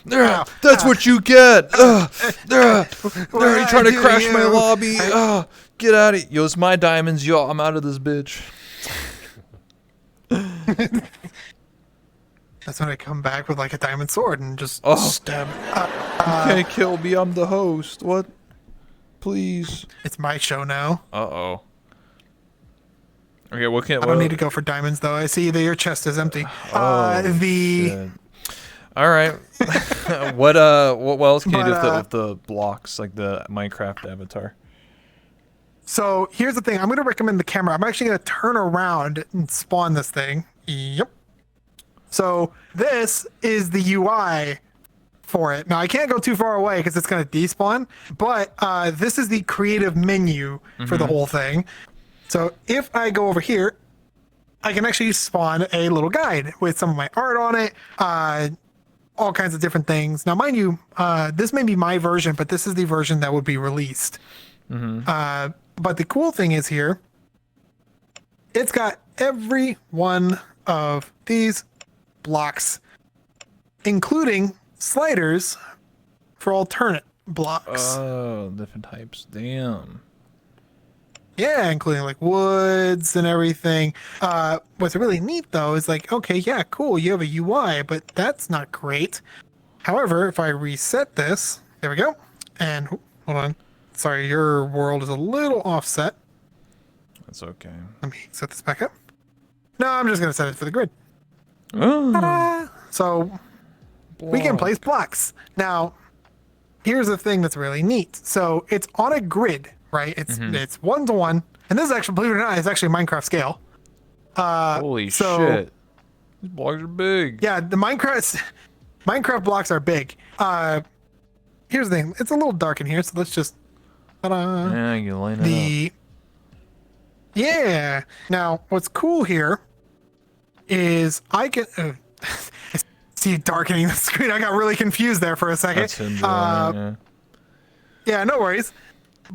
That's what you get. You trying to crash my lobby? Get out of here. Yo, it's my diamonds. Yo, I'm out of this bitch. That's when I come back with like a diamond sword and just stab. You can't kill me. I'm the host. What? Please. It's my show now. Uh-oh. Okay, what can... I don't need to go for diamonds, though. I see that your chest is empty. Shit. All right. What else can you do with the blocks, like the Minecraft avatar? So here's the thing. I'm going to recommend the camera. I'm actually going to turn around and spawn this thing. Yep. So this is the UI for it. Now I can't go too far away because it's going to despawn, but this is the creative menu for the whole thing. So if I go over here, I can actually spawn a little guide with some of my art on it, all kinds of different things. Now, mind you, this may be my version, but this is the version that would be released. But the cool thing is here, it's got every one of these blocks, including sliders for alternate blocks. Oh, different types. Damn. Yeah, including like woods and everything. What's really neat though is like, okay, yeah, cool, you have a UI, but that's not great. However, if I reset this, there we go. And hold on. Sorry, your world is a little offset. That's okay. Let me set this back up. No, I'm just going to set it for the grid. Oh, Ta-da! So we can place blocks. Now, here's the thing that's really neat. So it's on a grid, right? It's 1-to-1. And this is actually, believe it or not, it's actually Minecraft scale. holy shit. These blocks are big. Yeah, the Minecraft blocks are big. Here's the thing. It's a little dark in here, so let's just... Ta-da! Yeah, you can line it up. Yeah. Now, what's cool here is I can... see you darkening the screen. I got really confused there for a second. That's him doing it, Yeah, no worries.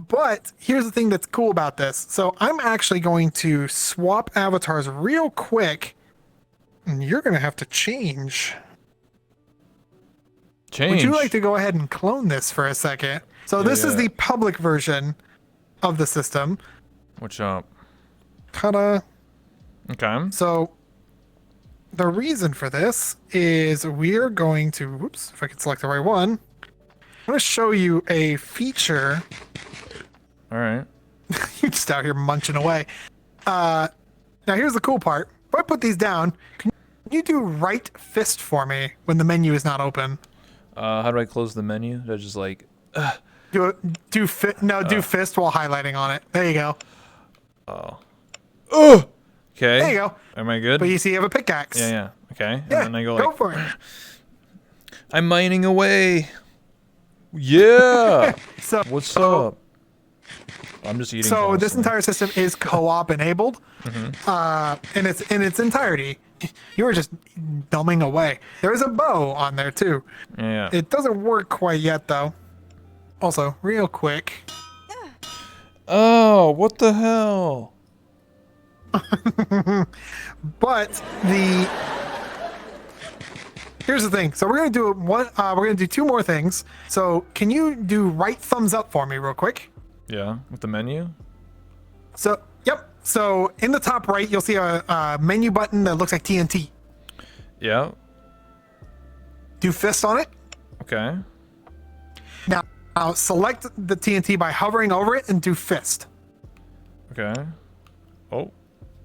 But here's the thing that's cool about this. So I'm actually going to swap avatars real quick, and you're going to have to change. Change. Would you like to go ahead and clone this for a second? So this is Yeah. the public version of the system. What's up? Ta-da. Okay. So the reason for this is we're going to, whoops, if I can select the right one. I'm going to show you a feature. All right. You're just out here munching away. Now here's the cool part. If I put these down, can you do right fist for me when the menu is not open? How do I close the menu? Do I just like... Do fist while highlighting on it. There you go. Okay. There you go. Am I good? But you see, you have a pickaxe. Yeah. Okay. Yeah, And then I go go like... for it. I'm mining away. Yeah. So, What's up? I'm just eating. So this constantly. entire system is co-op enabled, in its entirety. You were just dumbing away. There is a bow on there too. Yeah. It doesn't work quite yet though. Also, real quick, Oh, what the hell? but here's the thing. So we're gonna do we're gonna do two more things. So can you do right thumbs up for me real quick? Yeah. With the menu. So yep. So in the top right, you'll see a menu button that looks like TNT. Yeah. Do fist on it. Okay. Now select the TNT by hovering over it and do fist. Okay. Oh.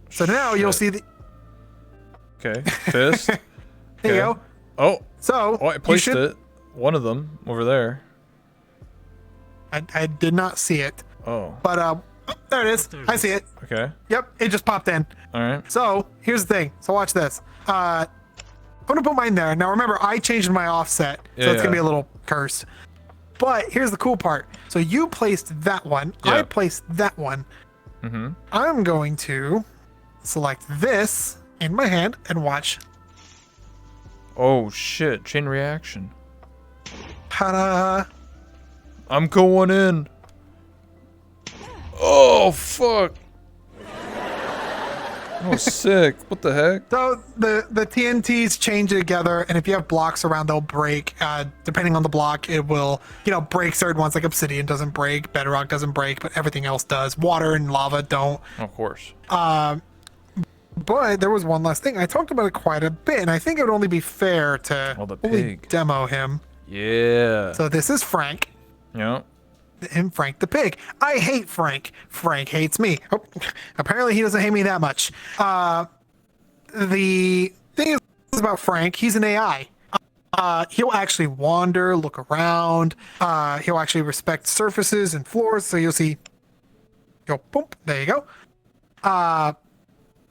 So now you'll see the. Okay. Fist. There you Okay. go. Oh. So Oh, I you placed should- it. One of them over there. I did not see it, Oh. but there it is. I see it. Okay. Yep, it just popped in. All right. So here's the thing. So watch this. I'm gonna put mine there. Now remember, I changed my offset, so Yeah, it's gonna be yeah. a little cursed. But here's the cool part. So you placed that one. I Yeah. placed that one. Mm-hmm. I'm going to select this in my hand and watch. Oh shit! Chain reaction. Ta-da! I'm going in. Oh fuck! Oh sick! What the heck? So the TNTs chain together, and if you have blocks around, they'll break. Depending on the block, it will, break certain ones. Like obsidian doesn't break, bedrock doesn't break, but everything else does. Water and lava don't. Of course. But there was one last thing. I talked about it quite a bit, and I think it would only be fair to Oh, the fully pig. demo him. Yeah. So this is Frank. Yeah. And Frank the pig. I hate Frank. Frank hates me. Oh, apparently he doesn't hate me that much. The thing is about Frank, he's an AI. He'll actually wander, look around. He'll actually respect surfaces and floors. So you'll see, go boom. There you go.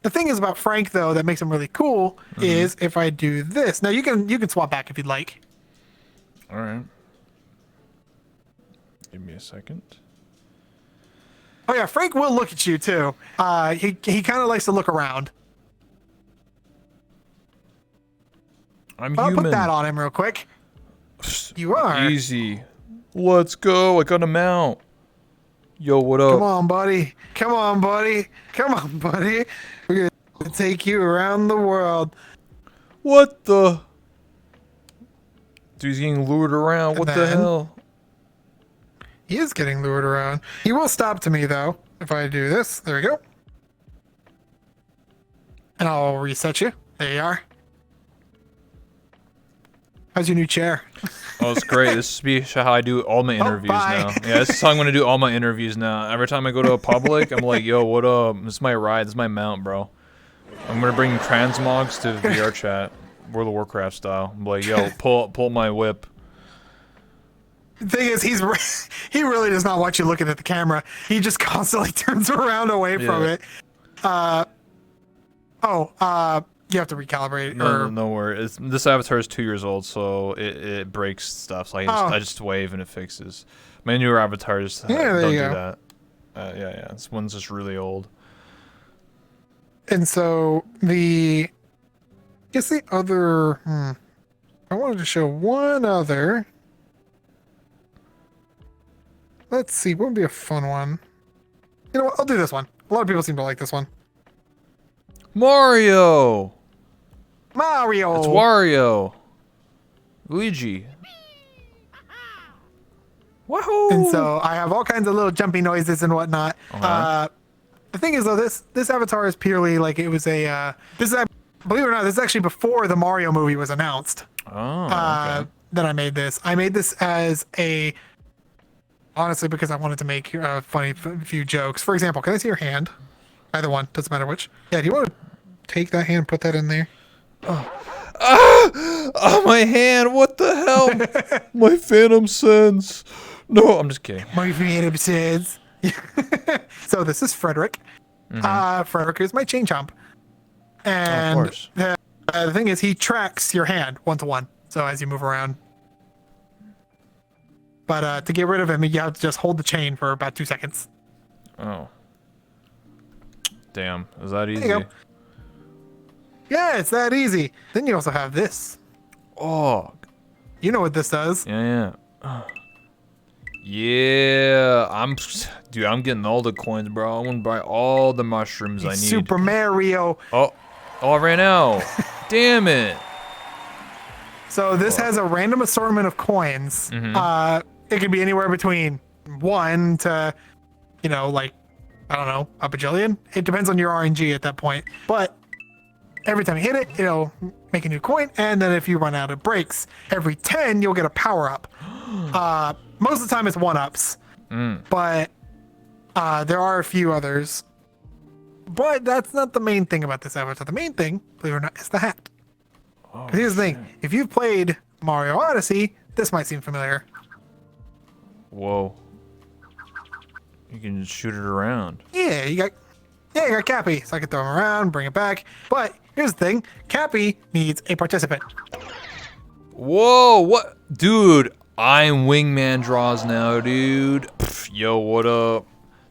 The thing is about Frank though that makes him really cool is if I do this. Now you can swap back if you'd like. All right. Give me a second. Oh yeah, Frank will look at you too. He kind of likes to look around. I'm I'll human. put that on him real quick. You are. Easy. Let's go. I got a mount. Yo, what up? Come on, buddy. Come on, buddy. Come on, buddy. We're gonna take you around the world. What the? Dude, he's getting lured around. And What the then- hell? He is getting lured around. He will stop to me though if I do this. There we go. And I'll reset you. There you are. How's your new chair? Oh, it's great. This is how I do all my interviews bye. now. Yeah, this is how I'm gonna do all my interviews now. Every time I go to a public, I'm like, "Yo, what up? This is my ride. This is my mount, bro." I'm gonna bring transmogs to VR chat, World of Warcraft style. I'm like, "Yo, pull my whip." The thing is, he really does not want you looking at the camera. He just constantly turns around away from Yeah. it. You have to recalibrate. No worries. This avatar is 2 years old, so it breaks stuff. So I just wave and it fixes. My newer avatars there don't you do go. that. Yeah. This one's just really old. And so I guess the other I wanted to show one other. Let's see, what would be a fun one? You know what? I'll do this one. A lot of people seem to like this one. Mario. Mario. It's Wario. Luigi. Wahoo! And so I have all kinds of little jumpy noises and whatnot. The thing is, though, this avatar is purely like it was a. Believe it or not, this is actually before the Mario movie was announced. Oh, okay. That I made this. I made this as a. Honestly, because I wanted to make a funny few jokes. For example, can I see your hand? Either one, doesn't matter which. Yeah, do you want to take that hand, put that in there? Oh, my hand! What the hell? My Phantom Sense. No, I'm just kidding. My Phantom Sense. So this is Frederick. Frederick is my chain chomp. And of course. The thing is, he tracks your hand 1-to-1. So as you move around. But to get rid of him, you have to just hold the chain for about 2 seconds. Oh. Damn. Is that easy? There you go. Yeah, it's that easy. Then you also have this. Oh. You know what this does. Yeah. Yeah. I'm getting all the coins, bro. I'm gonna buy all the mushrooms I need. Super Mario. Oh, I ran out. Damn it. So this has a random assortment of coins. It could be anywhere between 1 to, like, I don't know, a bajillion. It depends on your RNG at that point. But every time you hit it, it'll make a new coin. And then if you run out, it breaks. Every 10, you'll get a power up. Most of the time it's 1-ups. But there are a few others. But that's not the main thing about this avatar. The main thing, believe it or not, is the hat. Oh, Here's the thing. If you've played Mario Odyssey, this might seem familiar. Whoa. You can just shoot it around. Yeah, you got Cappy, so I can throw him around, bring it back. But here's the thing. Cappy needs a participant. Whoa, what? Dude, I'm WingmanDraws now, dude. Pff, yo, what up?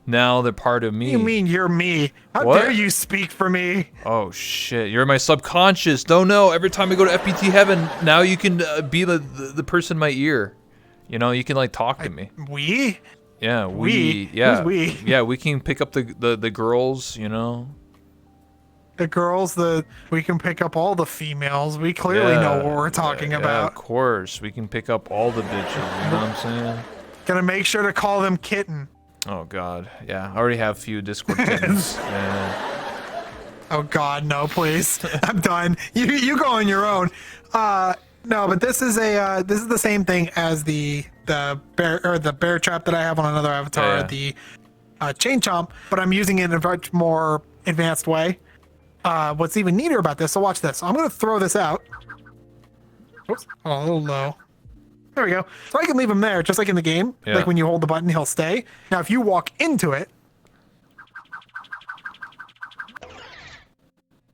Now they're part of me. You mean you're me? How What? dare you speak for me? Oh, shit. You're my subconscious. Don't know. Every time I go to FPT Heaven, now you can be the person in my ear. You can, like, talk to me. We? Yeah, We? Yeah. Who's we? Yeah, we can pick up the girls, The girls, we can pick up all the females. We clearly know what we're talking Yeah, about. of course. We can pick up all the bitches, you know what I'm saying? Gonna make sure to call them kitten. Oh, God. Yeah, I already have a few Discord kittens. Yeah. Oh God, no, please. I'm done. You go on your own. No, but this is the same thing as the bear trap that I have on another avatar, Yeah. the chain chomp, but I'm using it in a much more advanced way. What's even neater about this? So watch this. I'm gonna throw this out. Oops, a little low. There we go. So I can leave him there, just like in the game. Yeah. Like when you hold the button, he'll stay. Now, if you walk into it,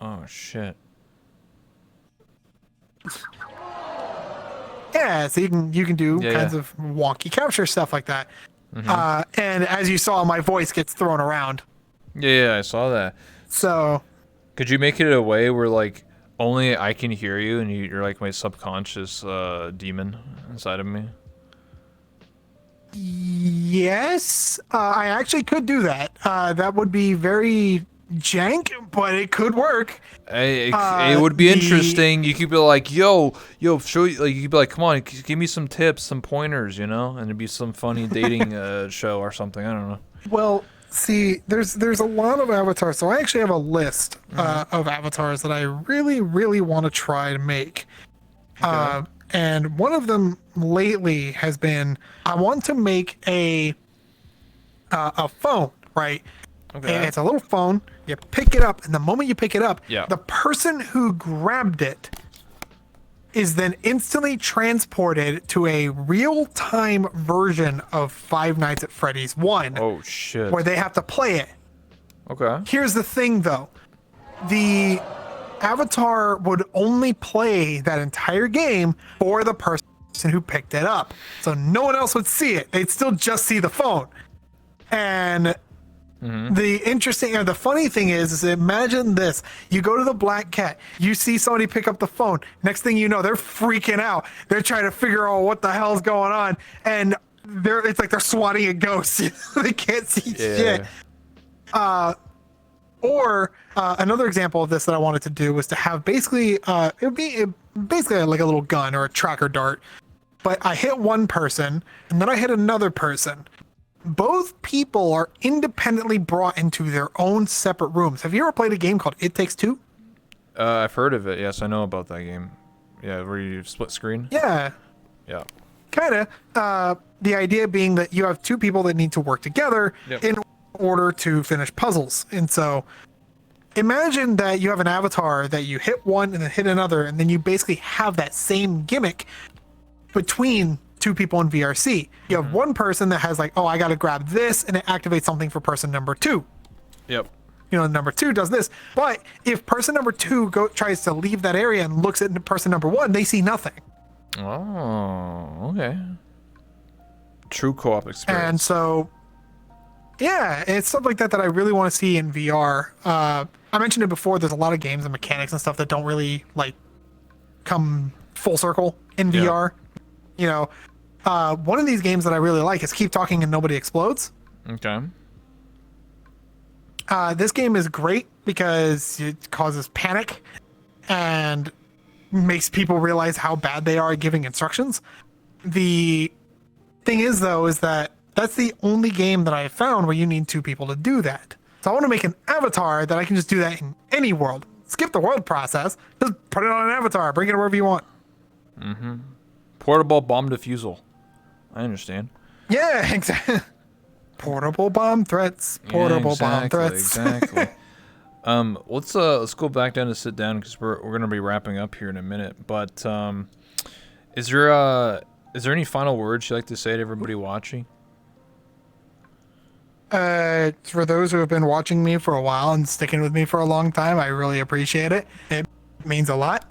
Oh, shit. yeah, so you can do Yeah, kinds yeah. of wonky capture stuff like that. And as you saw, my voice gets thrown around. Yeah, I saw that. So Could you make it a way where, like, only I can hear you and you're like my subconscious demon inside of me? yes, I actually could do that. That would be very jank, but it could work. It would be interesting. You could be like, yo, show you. Like, you could be like, come on, give me some tips, some pointers, and it'd be some funny dating show or something. I don't know. Well, see, there's a lot of avatars. So I actually have a list of avatars that I really, really want to try to make. And one of them lately has been I want to make a phone, right? Okay. And it's a little phone. You pick it up, and the moment you pick it up, Yeah. the person who grabbed it is then instantly transported to a real-time version of Five Nights at Freddy's 1, Oh shit. where they have to play it. Okay. Here's the thing, though. The avatar would only play that entire game for the person who picked it up. So no one else would see it. They'd still just see the phone. And The funny thing is imagine this. You go to the Black Cat, you see somebody pick up the phone. Next thing you know, they're freaking out. They're trying to figure out what the hell's going on. And it's like they're swatting a ghost. They can't see shit. Or another example of this that I wanted to do was to have basically, it would be basically like a little gun or a tracker dart. But I hit one person and then I hit another person. Both people are independently brought into their own separate rooms. Have you ever played a game called It Takes Two? I've heard of it. Yes, I know about that game. Yeah, where you split screen. Yeah. Yeah. Kind of. The idea being that you have two people that need to work together in order to finish puzzles. And so imagine that you have an avatar that you hit one and then hit another, and then you basically have that same gimmick between two people in VRC. You have one person that has like, oh, I got to grab this, and it activates something for person number two. Yep. Number two does this. But if person number two tries to leave that area and looks at person number one, they see nothing. Oh, okay. True co-op experience. And so, yeah, it's stuff like that I really want to see in VR. I mentioned it before. There's a lot of games and mechanics and stuff that don't really like come full circle in VR. One of these games that I really like is Keep Talking and Nobody Explodes. Okay. This game is great because it causes panic and makes people realize how bad they are at giving instructions. The thing is, though, is that that's the only game that I have found where you need two people to do that. So I want to make an avatar that I can just do that in any world. Skip the world process. Just put it on an avatar. Bring it wherever you want. Mm-hmm. Portable bomb defusal. I understand. Yeah, exactly. Portable bomb threats. Portable bomb threats. Exactly. Let's go back down to sit down because we're gonna be wrapping up here in a minute. But is there any final words you'd like to say to everybody watching? For those who have been watching me for a while and sticking with me for a long time, I really appreciate it. It means a lot.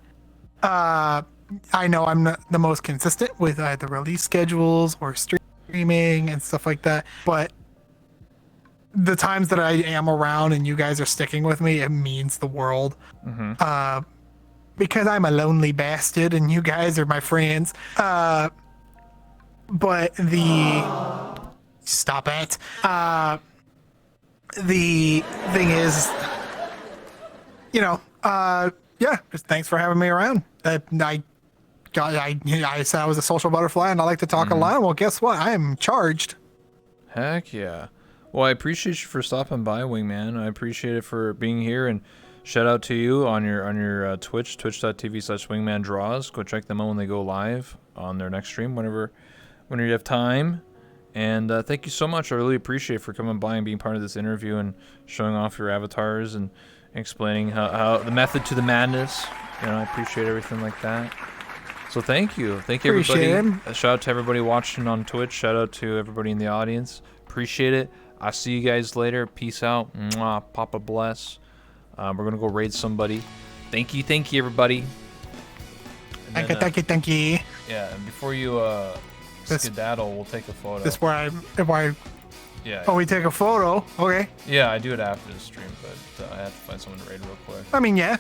I know I'm not the most consistent with either release schedules or streaming and stuff like that, but the times that I am around and you guys are sticking with me, it means the world. Because I'm a lonely bastard and you guys are my friends. But stop it. The thing is, just thanks for having me around. I said I was a social butterfly and I like to talk a lot. Well, guess what? I am charged. Heck yeah. Well, I appreciate you for stopping by, Wingman. I appreciate it for being here, and shout out to you on your Twitch, twitch.tv/WingmanDraws. Go check them out when they go live on their next stream, whenever you have time. And thank you so much. I really appreciate it for coming by and being part of this interview and showing off your avatars and explaining how the method to the madness. I appreciate everything like that. So thank you. Thank you, everybody. Shout out to everybody watching on Twitch. Shout out to everybody in the audience. Appreciate it. I'll see you guys later. Peace out. Mwah. Papa bless. We're going to go raid somebody. Thank you, everybody. Thank you. Yeah, and before you skedaddle, we'll take a photo. This where I Yeah. Oh, we take a photo. Okay. Yeah, I do it after the stream, but I have to find someone to raid real quick. I mean, yeah.